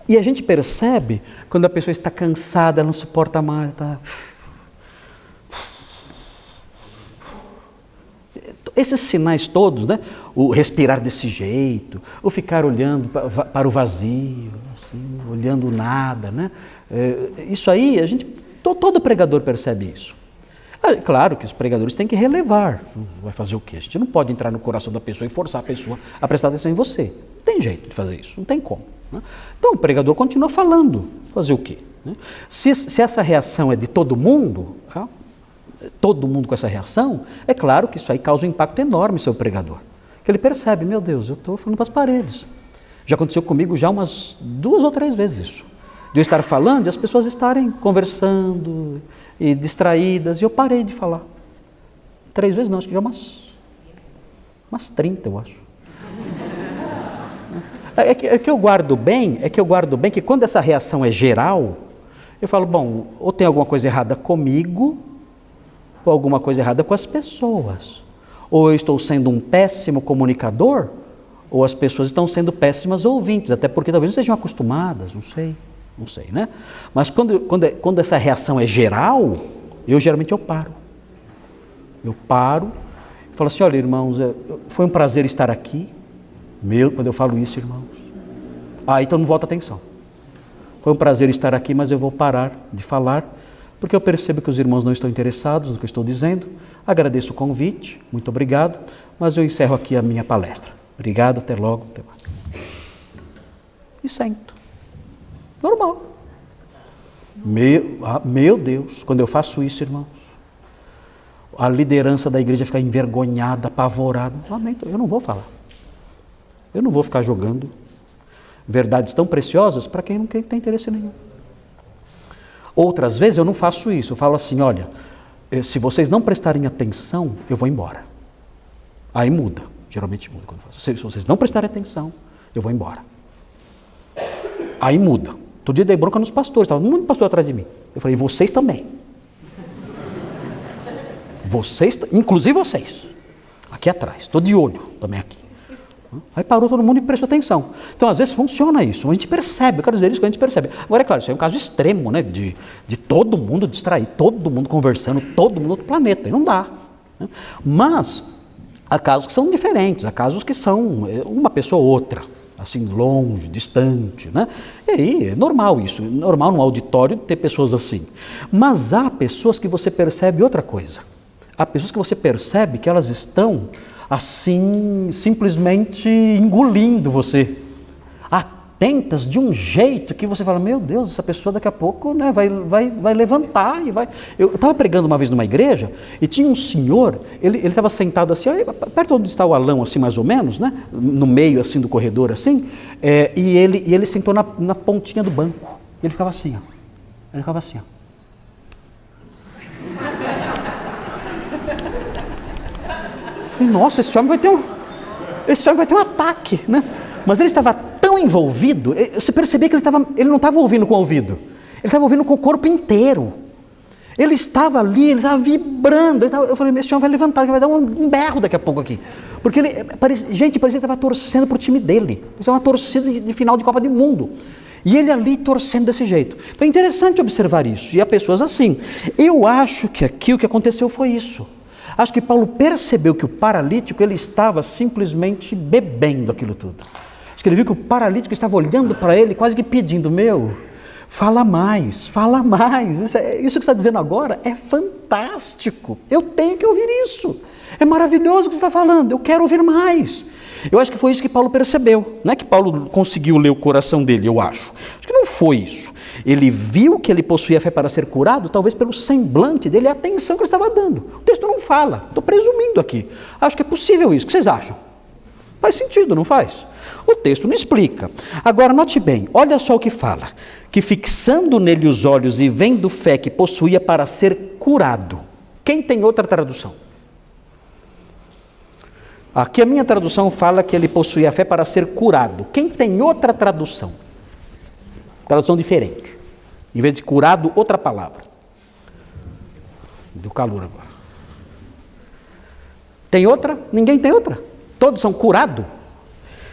E a gente percebe quando a pessoa está cansada, ela não suporta mais, está... Esses sinais todos, né? O respirar desse jeito, o ficar olhando para o vazio, assim, olhando nada, né? Isso aí, todo pregador percebe isso. Claro que os pregadores têm que relevar. Vai fazer o quê? A gente não pode entrar no coração da pessoa e forçar a pessoa a prestar atenção em você. Não tem jeito de fazer isso, não tem como. Né? Então o pregador continua falando. Fazer o quê? Né? Se essa reação é de todo mundo com essa reação, é claro que isso aí causa um impacto enorme sobre o pregador. Que ele percebe, meu Deus, eu estou falando para as paredes. Já aconteceu comigo já umas 2 ou 3 vezes isso. De eu estar falando e as pessoas estarem conversando e distraídas, e eu parei de falar. 3 vezes não, acho que já umas 30, eu acho. É que eu guardo bem que quando essa reação é geral, eu falo, bom, ou tem alguma coisa errada comigo, ou alguma coisa errada com as pessoas. Ou eu estou sendo um péssimo comunicador, ou as pessoas estão sendo péssimas ouvintes, até porque talvez não sejam acostumadas, não sei, né? Mas quando essa reação é geral, geralmente eu paro. Eu paro e falo assim, olha irmãos, foi um prazer estar aqui. Quando eu falo isso, irmãos. Então não volta atenção. Foi um prazer estar aqui, mas eu vou parar de falar, porque eu percebo que os irmãos não estão interessados no que eu estou dizendo. Agradeço o convite, muito obrigado, mas eu encerro aqui a minha palestra. Obrigado, até logo. Até mais. E sento. Normal. Meu Deus, quando eu faço isso, irmãos, a liderança da igreja ficar envergonhada, apavorada. Lamento, eu não vou falar. Eu não vou ficar jogando verdades tão preciosas para quem não tem interesse nenhum. Outras vezes eu não faço isso, eu falo assim, olha, se vocês não prestarem atenção, eu vou embora. Aí muda, geralmente muda quando eu faço. Se vocês não prestarem atenção, eu vou embora. Aí muda. Todo dia dei bronca nos pastores, estava um monte de pastor atrás de mim. Eu falei, vocês também. Vocês, inclusive vocês. Aqui atrás, estou de olho também aqui. Aí parou todo mundo e prestou atenção. Então, às vezes, funciona isso. A gente percebe, eu quero dizer isso que a gente percebe. Agora, é claro, isso é um caso extremo, né? De todo mundo distrair, todo mundo conversando, todo mundo no outro planeta. E não dá. Né? Mas, há casos que são diferentes, há casos que são uma pessoa ou outra, assim, longe, distante, né? E aí, é normal isso. É normal no auditório ter pessoas assim. Mas há pessoas que você percebe outra coisa. Há pessoas que você percebe que elas estão assim, simplesmente engolindo você, atentas de um jeito que você fala, meu Deus, essa pessoa daqui a pouco, né, vai levantar e vai... Eu estava pregando uma vez numa igreja e tinha um senhor, ele estava sentado assim, perto onde está o Alão, assim, mais ou menos, né, no meio, assim, do corredor, assim, e ele sentou na pontinha do banco, ele ficava assim, ó, ele ficava assim, ó. Nossa, esse homem vai ter um ataque, né? Mas ele estava tão envolvido, você percebia que ele não estava ouvindo com o ouvido, ele estava ouvindo com o corpo inteiro. Ele estava ali, ele estava vibrando. Eu falei, esse homem vai levantar, ele vai dar um berro daqui a pouco aqui. Porque parecia que ele estava torcendo para o time dele. Isso é uma torcida de final de Copa do Mundo. E ele ali torcendo desse jeito. Então é interessante observar isso. E há pessoas assim. Eu acho que aqui o que aconteceu foi isso. Acho que Paulo percebeu que o paralítico, ele estava simplesmente bebendo aquilo tudo. Acho que ele viu que o paralítico estava olhando para ele, quase que pedindo, fala mais, fala mais. Isso que você está dizendo agora é fantástico. Eu tenho que ouvir isso. É maravilhoso o que você está falando, eu quero ouvir mais. Eu acho que foi isso que Paulo percebeu. Não é que Paulo conseguiu ler o coração dele, eu acho. Acho que não foi isso. Ele viu que ele possuía fé para ser curado, talvez pelo semblante dele, a atenção que ele estava dando. O texto não fala, estou presumindo aqui. Acho que é possível isso. O que vocês acham? Faz sentido, não faz? O texto não explica. Agora, note bem, olha só o que fala. Que fixando nele os olhos e vendo fé que possuía para ser curado. Quem tem outra tradução? Aqui a minha tradução fala que ele possuía fé para ser curado. Quem tem outra tradução? Tradução diferente. Em vez de curado, outra palavra. Deu calor agora. Tem outra? Ninguém tem outra? Todos são curado?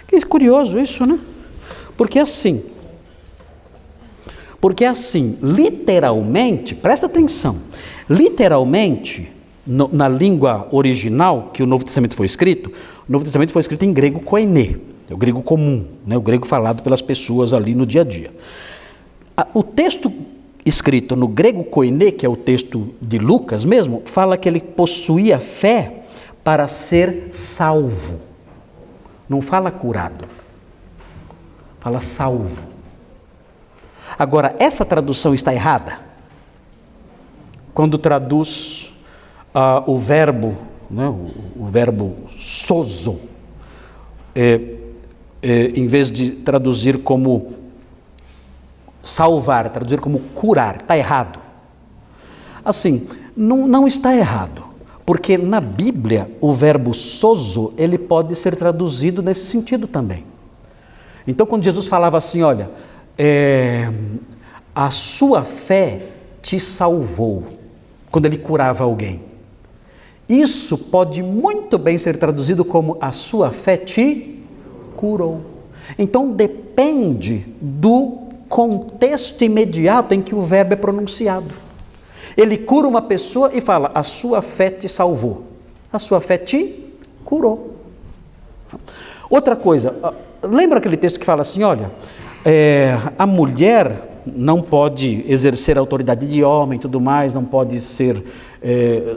Que curioso isso, né? Porque assim, literalmente, presta atenção, literalmente, na língua original que o Novo Testamento foi escrito, o Novo Testamento foi escrito em grego koiné, é o grego comum, né? O grego falado pelas pessoas ali no dia a dia. O texto escrito no grego koiné, que é o texto de Lucas mesmo, fala que ele possuía fé para ser salvo. Não fala curado, fala salvo. Agora, essa tradução está errada? Quando traduz o verbo, né, o verbo sozo, em vez de traduzir como salvar, traduzir como curar, está errado. Assim, não está errado, porque na Bíblia o verbo sozo, ele pode ser traduzido nesse sentido também. Então quando Jesus falava assim, olha, a sua fé te salvou, quando ele curava alguém, isso pode muito bem ser traduzido como a sua fé te curou. Então depende do contexto imediato em que o verbo é pronunciado. Ele cura uma pessoa e fala, a sua fé te salvou, a sua fé te curou. Outra coisa, lembra aquele texto que fala assim, olha, a mulher não pode exercer a autoridade de homem e tudo mais, não pode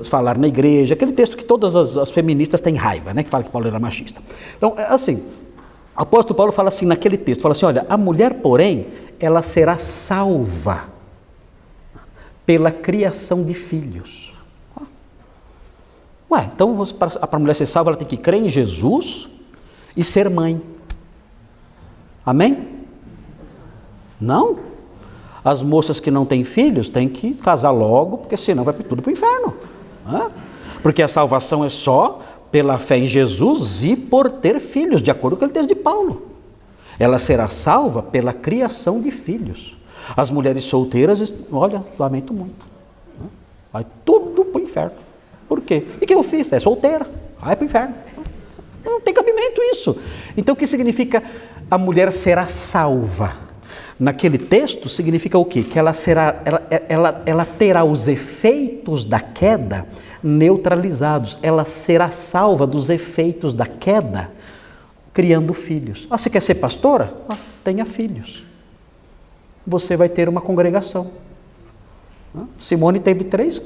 falar na igreja, aquele texto que todas as feministas têm raiva, né, que fala que Paulo era machista. Então, assim, o apóstolo Paulo fala assim naquele texto, fala assim, olha, a mulher, porém, ela será salva pela criação de filhos. Ué, então para a mulher ser salva, ela tem que crer em Jesus e ser mãe. Amém? Não? As moças que não têm filhos têm que casar logo, porque senão vai tudo para o inferno. Porque a salvação é só pela fé em Jesus e por ter filhos, de acordo com o texto de Paulo. Ela será salva pela criação de filhos. As mulheres solteiras, olha, lamento muito. Vai tudo para o inferno. Por quê? E o que eu fiz? É solteira. Vai para o inferno. Não tem cabimento isso. Então o que significa a mulher será salva? Naquele texto significa o quê? Que ela terá os efeitos da queda neutralizados. Ela será salva dos efeitos da queda, criando filhos. Você quer ser pastora? Tenha filhos. Você vai ter uma congregação. Simone teve três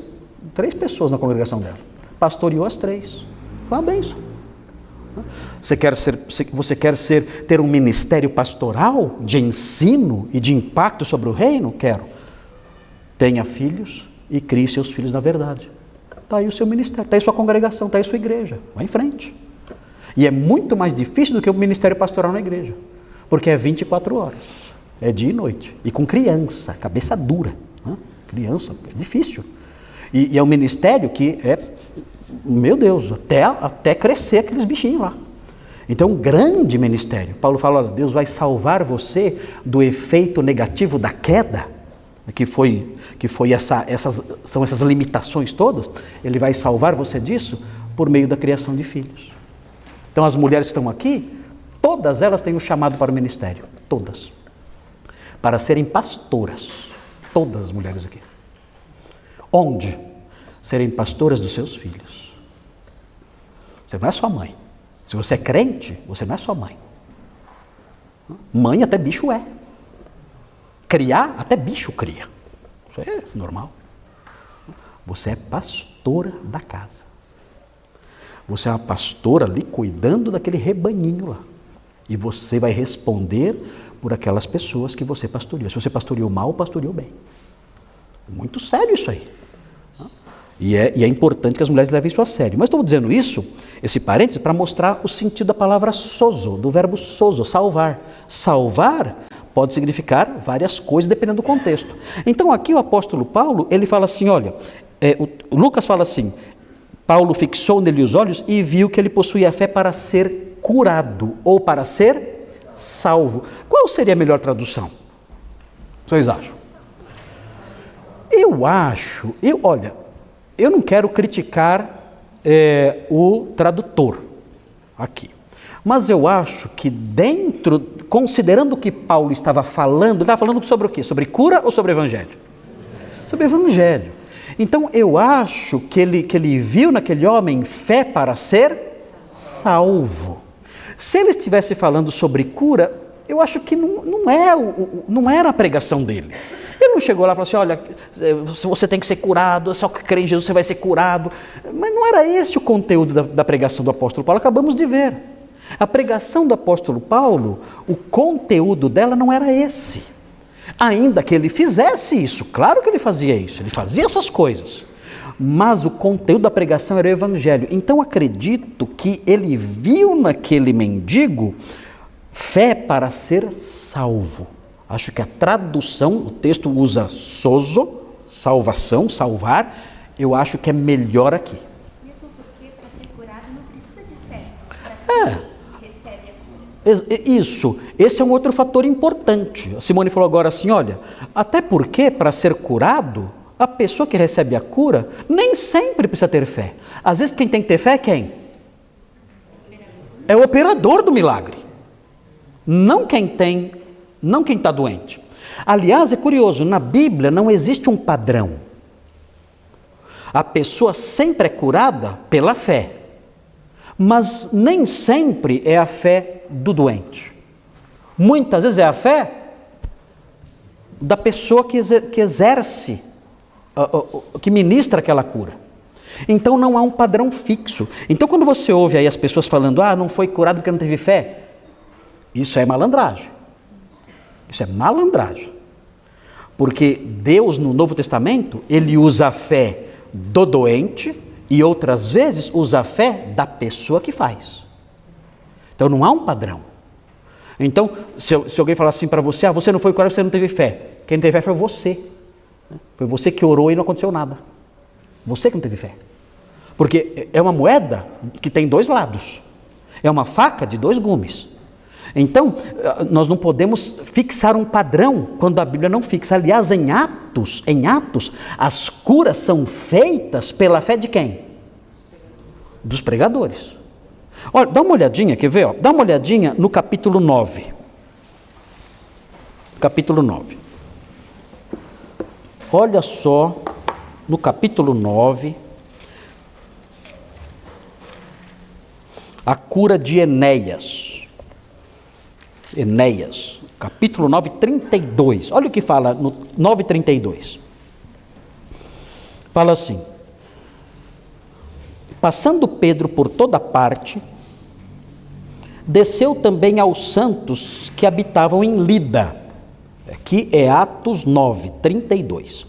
pessoas na congregação dela. Pastoreou as 3. Foi uma bênção. Você quer ter um ministério pastoral de ensino e de impacto sobre o reino? Quero. Tenha filhos e crie seus filhos na verdade. Está aí o seu ministério, está aí sua congregação, está aí sua igreja. Vai em frente. E é muito mais difícil do que o ministério pastoral na igreja, porque é 24 horas, é dia e noite, e com criança, cabeça dura. Criança, é difícil. E é um ministério que é, meu Deus, até crescer aqueles bichinhos lá. Então, um grande ministério. Paulo fala, olha, Deus vai salvar você do efeito negativo da queda, que são essas limitações todas. Ele vai salvar você disso por meio da criação de filhos. Então, as mulheres que estão aqui, todas elas têm um chamado para o ministério. Todas. Para serem pastoras. Todas as mulheres aqui. Onde? Serem pastoras dos seus filhos. Você não é sua mãe. Se você é crente, você não é sua mãe. Mãe até bicho é. Criar, até bicho cria. Isso é normal. Você é pastora da casa. Você é uma pastora ali cuidando daquele rebanhinho lá. E você vai responder por aquelas pessoas que você pastoreou. Se você pastoreou mal, pastoreou bem. Muito sério isso aí. E é importante que as mulheres levem isso a sério. Mas estou dizendo isso, esse parênteses, para mostrar o sentido da palavra sozo, do verbo sozo, salvar. Salvar pode significar várias coisas, dependendo do contexto. Então aqui o apóstolo Paulo, ele fala assim, olha, o Lucas fala assim, Paulo fixou nele os olhos e viu que ele possuía fé para ser curado, ou para ser salvo. Qual seria a melhor tradução? Vocês acham? Eu não quero criticar o tradutor aqui, mas eu acho que considerando o que Paulo estava falando, ele estava falando sobre o quê? Sobre cura ou sobre evangelho? Sobre evangelho. Então eu acho que ele viu naquele homem fé para ser salvo. Se ele estivesse falando sobre cura, eu acho que não era a pregação dele. Ele não chegou lá e falou assim, olha, você tem que ser curado, só que crê em Jesus você vai ser curado. Mas não era esse o conteúdo da pregação do apóstolo Paulo, acabamos de ver. A pregação do apóstolo Paulo, o conteúdo dela não era esse. Ainda que ele fizesse isso, claro que ele fazia isso, ele fazia essas coisas. Mas o conteúdo da pregação era o evangelho. Então acredito que ele viu naquele mendigo fé para ser salvo. Acho que a tradução, o texto usa sozo, salvação, salvar, eu acho que é melhor aqui. Mesmo porque para ser curado não precisa de fé, para quem recebe a cura. Isso, esse é um outro fator importante. A Simone falou agora assim, olha, até porque para ser curado, a pessoa que recebe a cura nem sempre precisa ter fé. Às vezes quem tem que ter fé é quem? É o operador do milagre. Não quem está doente. Aliás, é curioso, na Bíblia não existe um padrão. A pessoa sempre é curada pela fé, mas nem sempre é a fé do doente. Muitas vezes é a fé da pessoa que exerce, que ministra aquela cura. Então não há um padrão fixo. Então quando você ouve aí as pessoas falando, não foi curado porque não teve fé, isso é malandragem. Isso é malandragem. Porque Deus, no Novo Testamento, ele usa a fé do doente E outras vezes usa a fé da pessoa que faz. Então não há um padrão. Então, se alguém falar assim para você, você não foi curado porque você não teve fé. Quem teve fé foi você. Foi você que orou e não aconteceu nada. Você que não teve fé. Porque é uma moeda que tem dois lados. É uma faca de dois gumes. Então, nós não podemos fixar um padrão quando a Bíblia não fixa. Aliás, em Atos, as curas são feitas pela fé de quem? Dos pregadores. Olha, dá uma olhadinha, quer ver? Dá uma olhadinha no capítulo 9. Capítulo 9. Olha só, no capítulo 9, a cura de Enéas. Enéas, capítulo 9, 32. Olha o que fala no 9, 32. Fala assim: passando Pedro por toda parte, desceu também aos santos que habitavam em Lida. Aqui é Atos 9, 32.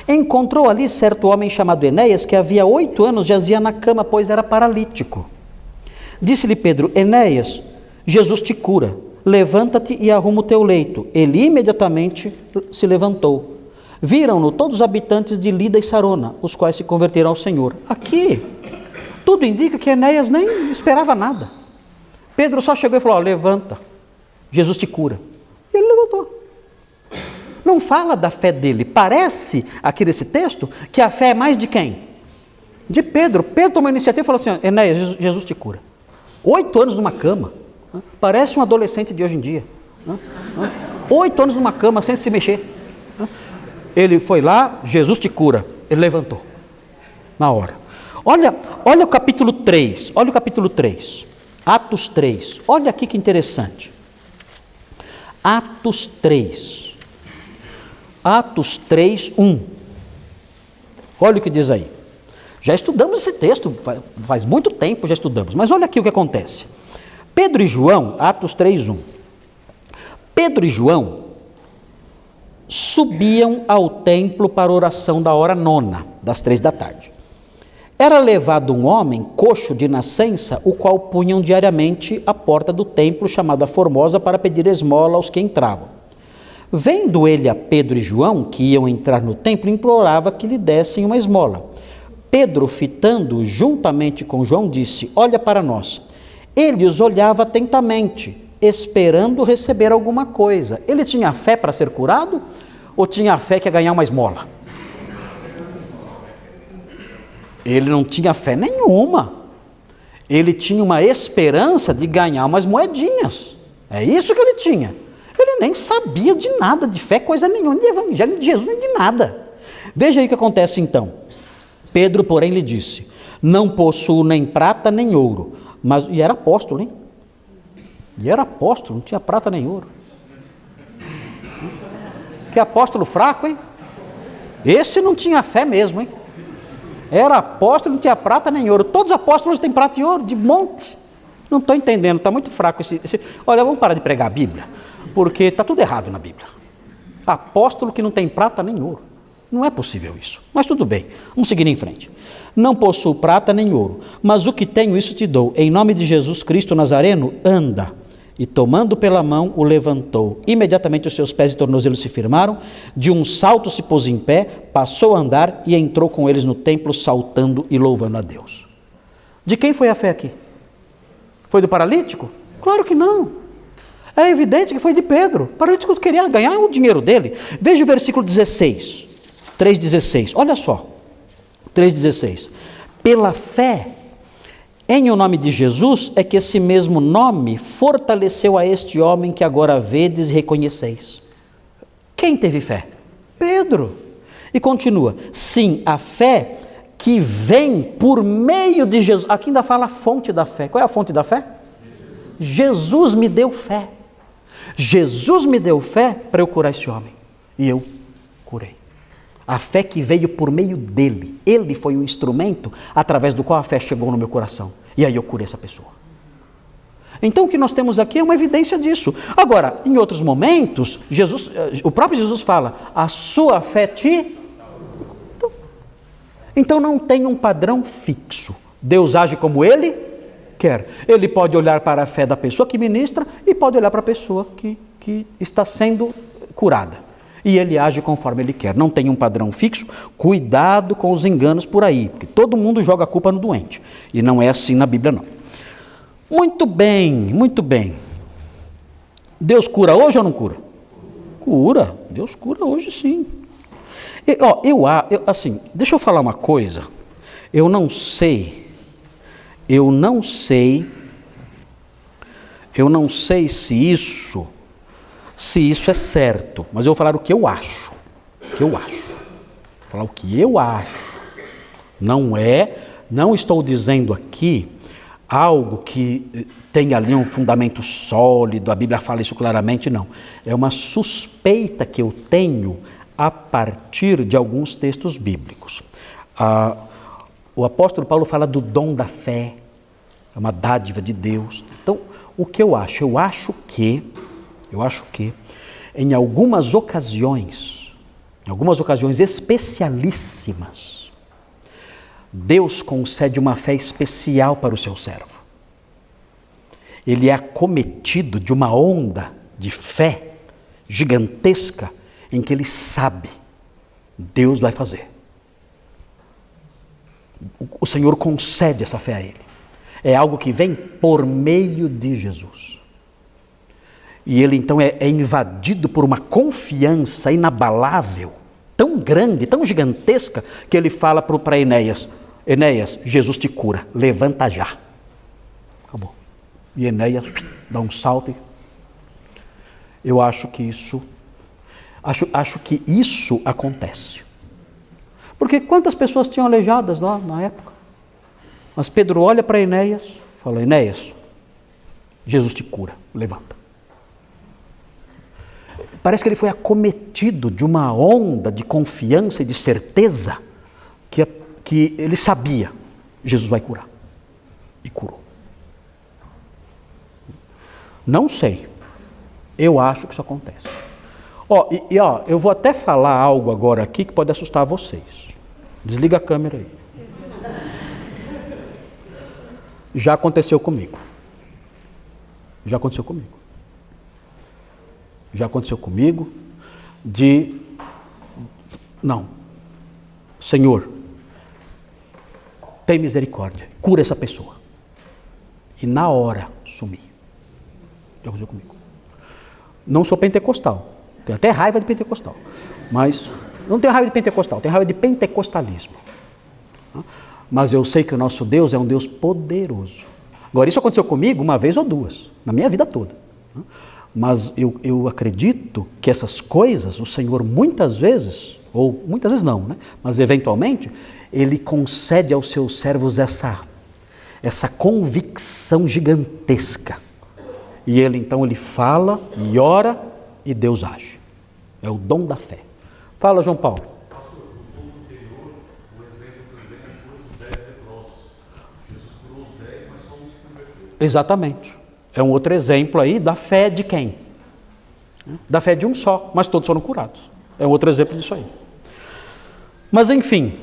Encontrou ali certo homem chamado Enéas, que havia 8 anos jazia na cama, pois era paralítico. Disse-lhe Pedro: Enéas, Jesus te cura, levanta-te e arruma o teu leito. Ele imediatamente se levantou. Viram-no todos os habitantes de Lida e Sarona, os quais se converteram ao Senhor. Aqui, tudo indica que Enéas nem esperava nada. Pedro só chegou e falou: levanta, Jesus te cura. E ele levantou. Não fala da fé dele. Parece, aqui nesse texto, que a fé é mais de quem? De Pedro. Pedro tomou a iniciativa e falou assim: Enéas, Jesus te cura. 8 anos numa cama. Parece um adolescente de hoje em dia. 8 anos numa cama, sem se mexer. Ele foi lá, Jesus te cura. Ele levantou. Na hora. Olha o capítulo 3. Olha o capítulo 3. Atos 3. Olha aqui que interessante. Atos 3. Atos 3, 1. Olha o que diz aí. Já estudamos esse texto, faz muito tempo já estudamos, mas olha aqui o que acontece. Pedro e João, Atos 3, 1. Pedro e João subiam ao templo para a oração da hora 9, das 3 da tarde. Era levado um homem coxo de nascença, o qual punham diariamente à porta do templo, chamada Formosa, para pedir esmola aos que entravam. Vendo ele a Pedro e João, que iam entrar no templo, implorava que lhe dessem uma esmola. Pedro, fitando juntamente com João, disse: olha para nós. Ele os olhava atentamente, esperando receber alguma coisa. Ele tinha fé para ser curado? Ou tinha fé que ia ganhar uma esmola? Ele não tinha fé nenhuma. Ele tinha uma esperança de ganhar umas moedinhas. É isso que ele tinha. Ele nem sabia de nada, de fé, coisa nenhuma, de evangelho de Jesus, nem de nada. Veja aí o que acontece então. Pedro, porém, lhe disse: não possuo nem prata nem ouro. E era apóstolo, hein? E era apóstolo, não tinha prata nem ouro. Que apóstolo fraco, hein? Esse não tinha fé mesmo, hein? Era apóstolo, não tinha prata nem ouro. Todos os apóstolos têm prata e ouro, de monte. Não estou entendendo, está muito fraco esse... Olha, vamos parar de pregar a Bíblia, porque está tudo errado na Bíblia. Apóstolo que não tem prata nem ouro. Não é possível isso. Mas tudo bem, vamos seguir em frente. Não possuo prata nem ouro, mas o que tenho, isso te dou. Em nome de Jesus Cristo Nazareno, anda. E tomando pela mão, o levantou. Imediatamente os seus pés e tornozelos se firmaram, de um salto se pôs em pé, passou a andar e entrou com eles no templo, saltando e louvando a Deus. De quem foi a fé aqui? Foi do paralítico? Claro que não. É evidente que foi de Pedro. O paralítico queria ganhar o dinheiro dele. Veja o versículo 16, 3,16. Olha só, 3,16. Pela fé em o nome de Jesus é que esse mesmo nome fortaleceu a este homem que agora vedes e reconheceis. Quem teve fé? Pedro. E continua: sim, a fé que vem por meio de Jesus. Aqui ainda fala a fonte da fé. Qual é a fonte da fé? Jesus me deu fé. Jesus me deu fé para eu curar esse homem. E eu curei. A fé que veio por meio dele. Ele foi o instrumento através do qual a fé chegou no meu coração. E aí eu curei essa pessoa. Então o que nós temos aqui é uma evidência disso. Agora, em outros momentos, o próprio Jesus fala: a sua fé te... Então não tem um padrão fixo. Deus age como Ele quer. Ele pode olhar para a fé da pessoa que ministra e pode olhar para a pessoa que está sendo curada. E Ele age conforme Ele quer. Não tem um padrão fixo. Cuidado com os enganos por aí, porque todo mundo joga a culpa no doente. E não é assim na Bíblia, não. Muito bem, muito bem. Deus cura hoje ou não cura? Cura. Deus cura hoje, sim. Assim, deixa eu falar uma coisa. Eu não sei se isso é certo, mas eu vou falar o que eu acho. Vou falar o que eu acho. Não estou dizendo aqui algo que tem ali um fundamento sólido, a Bíblia fala isso claramente, não. É uma suspeita que eu tenho a partir de alguns textos bíblicos. O apóstolo Paulo fala do dom da fé, é uma dádiva de Deus. Então, o que eu acho? Eu acho que, em algumas ocasiões especialíssimas, Deus concede uma fé especial para o seu servo. Ele é acometido de uma onda de fé gigantesca em que ele sabe, Deus vai fazer. O Senhor concede essa fé a ele. É algo que vem por meio de Jesus. E ele então é invadido por uma confiança inabalável, tão grande, tão gigantesca, que ele fala para Enéas: Enéas, Jesus te cura, levanta já. Acabou. E Enéas dá um salto. Eu acho que isso acontece. Porque quantas pessoas tinham aleijadas lá na época? Mas Pedro olha para Enéas e fala: Enéas, Jesus te cura, levanta. Parece que ele foi acometido de uma onda de confiança e de certeza que ele sabia, Jesus vai curar. E curou. Não sei. Eu acho que isso acontece. Eu vou até falar algo agora aqui que pode assustar vocês. Desliga a câmera aí. Já aconteceu comigo. Senhor, tem misericórdia, cura essa pessoa. E na hora, sumi. Já aconteceu comigo. Não sou pentecostal, tenho até raiva de pentecostal, mas não tenho raiva de pentecostal, tenho raiva de pentecostalismo. Mas eu sei que o nosso Deus é um Deus poderoso. Agora, isso aconteceu comigo uma vez ou duas, na minha vida toda. Mas eu acredito que essas coisas, o Senhor muitas vezes, ou muitas vezes não, né? Mas eventualmente, Ele concede aos seus servos essa convicção gigantesca. E ele fala e ora e Deus age. É o dom da fé. Fala, João Paulo. Exatamente. É um outro exemplo aí da fé de quem? Da fé de um só, mas todos foram curados. É um outro exemplo disso aí. Mas enfim,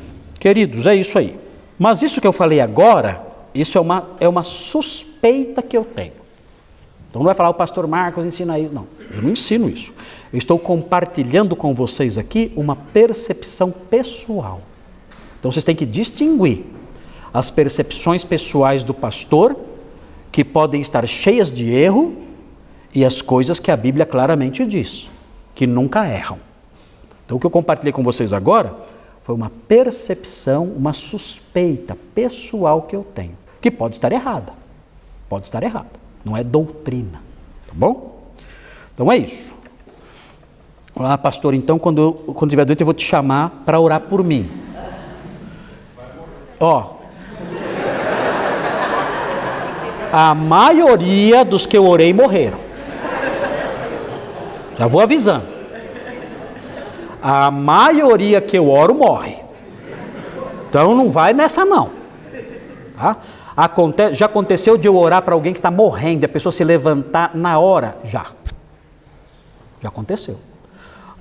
queridos, é isso aí. Mas isso que eu falei agora, isso é uma suspeita que eu tenho. Então não vai falar o pastor Marcos ensina isso. Não, eu não ensino isso. Eu estou compartilhando com vocês aqui uma percepção pessoal. Então vocês têm que distinguir as percepções pessoais do pastor, que podem estar cheias de erro, e as coisas que a Bíblia claramente diz, que nunca erram. Então o que eu compartilhei com vocês agora foi uma percepção, uma suspeita pessoal que eu tenho, que pode estar errada. Pode estar errada. Não é doutrina. Tá bom? Então é isso. Ah, pastor, então quando estiver doente eu vou te chamar para orar por mim. A maioria dos que eu orei morreram. Já vou avisando. A maioria que eu oro morre. Então não vai nessa não. Tá? Já aconteceu de eu orar para alguém que está morrendo e a pessoa se levantar na hora? Já aconteceu.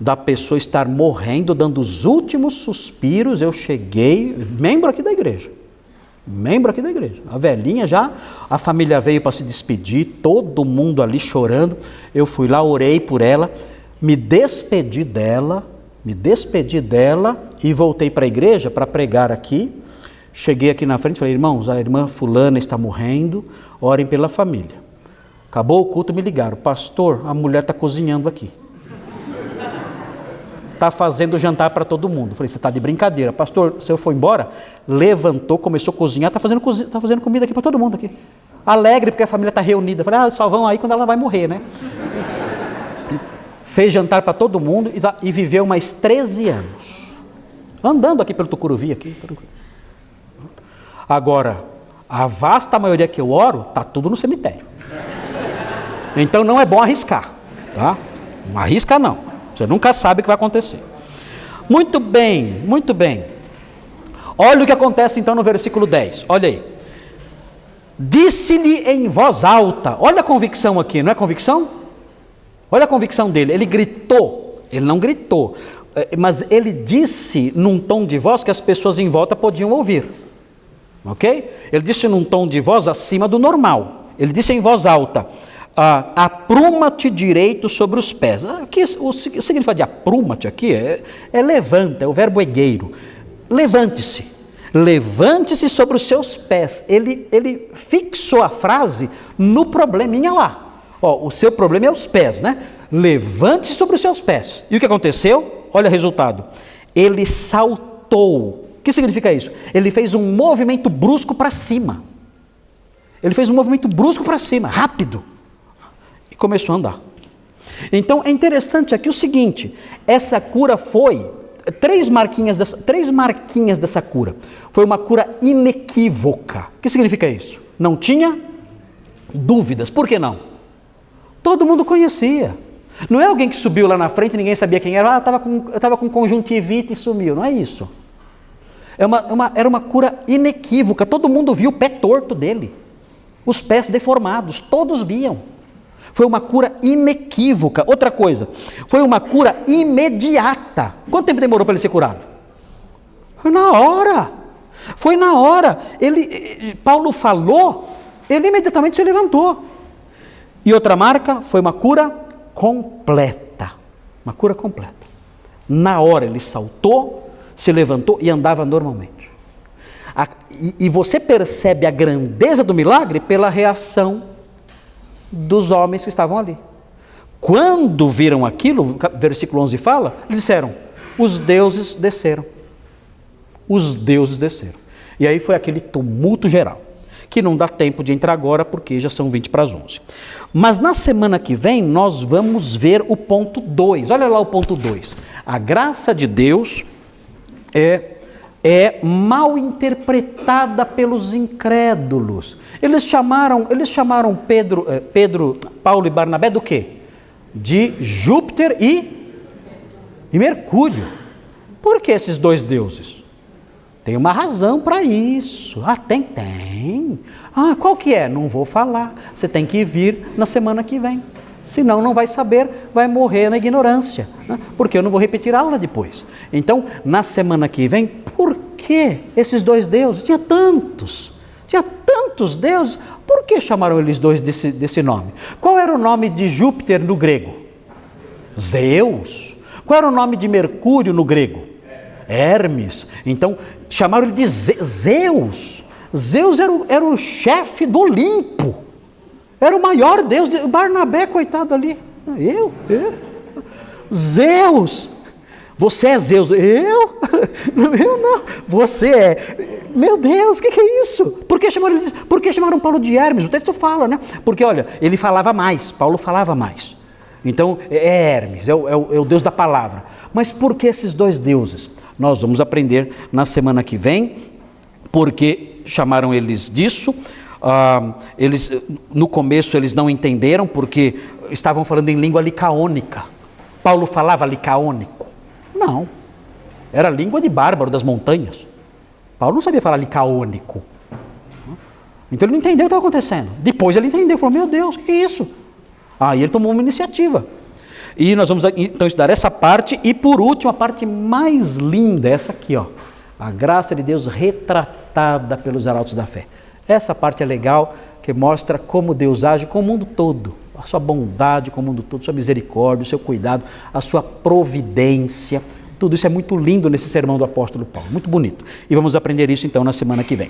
da pessoa estar morrendo, dando os últimos suspiros, eu cheguei, membro aqui da igreja. A velhinha já, a família veio para se despedir, todo mundo ali chorando. Eu fui lá, orei por ela, me despedi dela e voltei para a igreja para pregar aqui. Cheguei aqui na frente e falei: irmãos, a irmã fulana está morrendo, orem pela família. Acabou o culto, me ligaram: pastor, a mulher está cozinhando aqui. Está fazendo jantar para todo mundo. Falei: você está de brincadeira. Pastor, o senhor foi embora? Levantou, começou a cozinhar, está fazendo comida aqui para todo mundo aqui. Alegre porque a família está reunida. Falei: só vão aí quando ela vai morrer, né? Fez jantar para todo mundo e viveu mais 13 anos. Andando aqui pelo Tucuruvi, aqui. Agora, a vasta maioria que eu oro, está tudo no cemitério. Então não é bom arriscar, tá? Não arrisca não. Você nunca sabe o que vai acontecer. Muito bem. Olha o que acontece então no versículo 10. Olha aí. Disse-lhe em voz alta. Olha a convicção aqui, não é convicção? Olha a convicção dele. Ele gritou. Ele não gritou, mas ele disse num tom de voz que as pessoas em volta podiam ouvir. Ok? Ele disse num tom de voz acima do normal. Ele disse em voz alta: apruma-te direito sobre os pés. Aqui, o significado de apruma-te aqui é levanta, é o verbo egueiro. Levante-se sobre os seus pés. Ele fixou a frase no probleminha lá. O seu problema é os pés, né? Levante-se sobre os seus pés. E o que aconteceu? Olha o resultado. Ele saltou. O que significa isso? Ele fez um movimento brusco para cima. Rápido. E começou a andar. Então é interessante aqui o seguinte: essa cura foi três marquinhas dessa cura. Foi uma cura inequívoca. O que significa isso? Não tinha dúvidas. Por que não? Todo mundo conhecia. Não é alguém que subiu lá na frente e ninguém sabia quem era. Estava com conjuntivite e sumiu. Não é isso. Era uma cura inequívoca. Todo mundo viu o pé torto dele. Os pés deformados. Todos viam. Foi uma cura inequívoca. Outra coisa. Foi uma cura imediata. Quanto tempo demorou para ele ser curado? Foi na hora. Paulo falou, ele imediatamente se levantou. E outra marca foi uma cura completa. Na hora ele saltou, se levantou e andava normalmente. E você percebe a grandeza do milagre pela reação dos homens que estavam ali. Quando viram aquilo, versículo 11 fala, eles disseram: os deuses desceram. E aí foi aquele tumulto geral, que não dá tempo de entrar agora, porque já são 20 para as 11. Mas na semana que vem, nós vamos ver o ponto 2. Olha lá o ponto 2. A graça de Deus é mal interpretada pelos incrédulos. Eles chamaram Paulo e Barnabé do quê? De Júpiter e Mercúrio. Por que esses dois deuses? Tem uma razão para isso. Tem. Qual que é? Não vou falar. Você tem que vir na semana que vem. Senão não vai saber, vai morrer na ignorância. Porque eu não vou repetir a aula depois. Então, na semana que vem, por que esses dois deuses? Tinha tantos deuses. Por que chamaram eles dois desse nome? Qual era o nome de Júpiter no grego? Zeus. Qual era o nome de Mercúrio no grego? Hermes. Então, chamaram ele de Zeus. Zeus era o chefe do Olimpo. Era o maior deus. Barnabé, coitado ali. Eu? Zeus. Você é Zeus. Eu não. Você é. Meu Deus, o que é isso? Por que chamaram Paulo de Hermes? O texto fala, né? Porque, olha, ele falava mais. Paulo falava mais. Então, é Hermes, é o Deus da palavra. Mas por que esses dois deuses? Nós vamos aprender na semana que vem, porque chamaram eles disso. No começo eles não entenderam, porque estavam falando em língua licaônica. Paulo falava licaônico? Não. Era a língua de bárbaro das montanhas. Paulo não sabia falar licaônico. Então ele não entendeu o que estava acontecendo. Depois ele entendeu, falou: meu Deus, o que é isso? Aí ele tomou uma iniciativa. E nós vamos então estudar essa parte e por último a parte mais linda, essa aqui, ó. A graça de Deus retratada pelos arautos da fé. Essa parte é legal, que mostra como Deus age com o mundo todo. A sua bondade com o mundo todo, a sua misericórdia, o seu cuidado, a sua providência. Tudo isso é muito lindo nesse sermão do apóstolo Paulo, muito bonito. E vamos aprender isso então na semana que vem.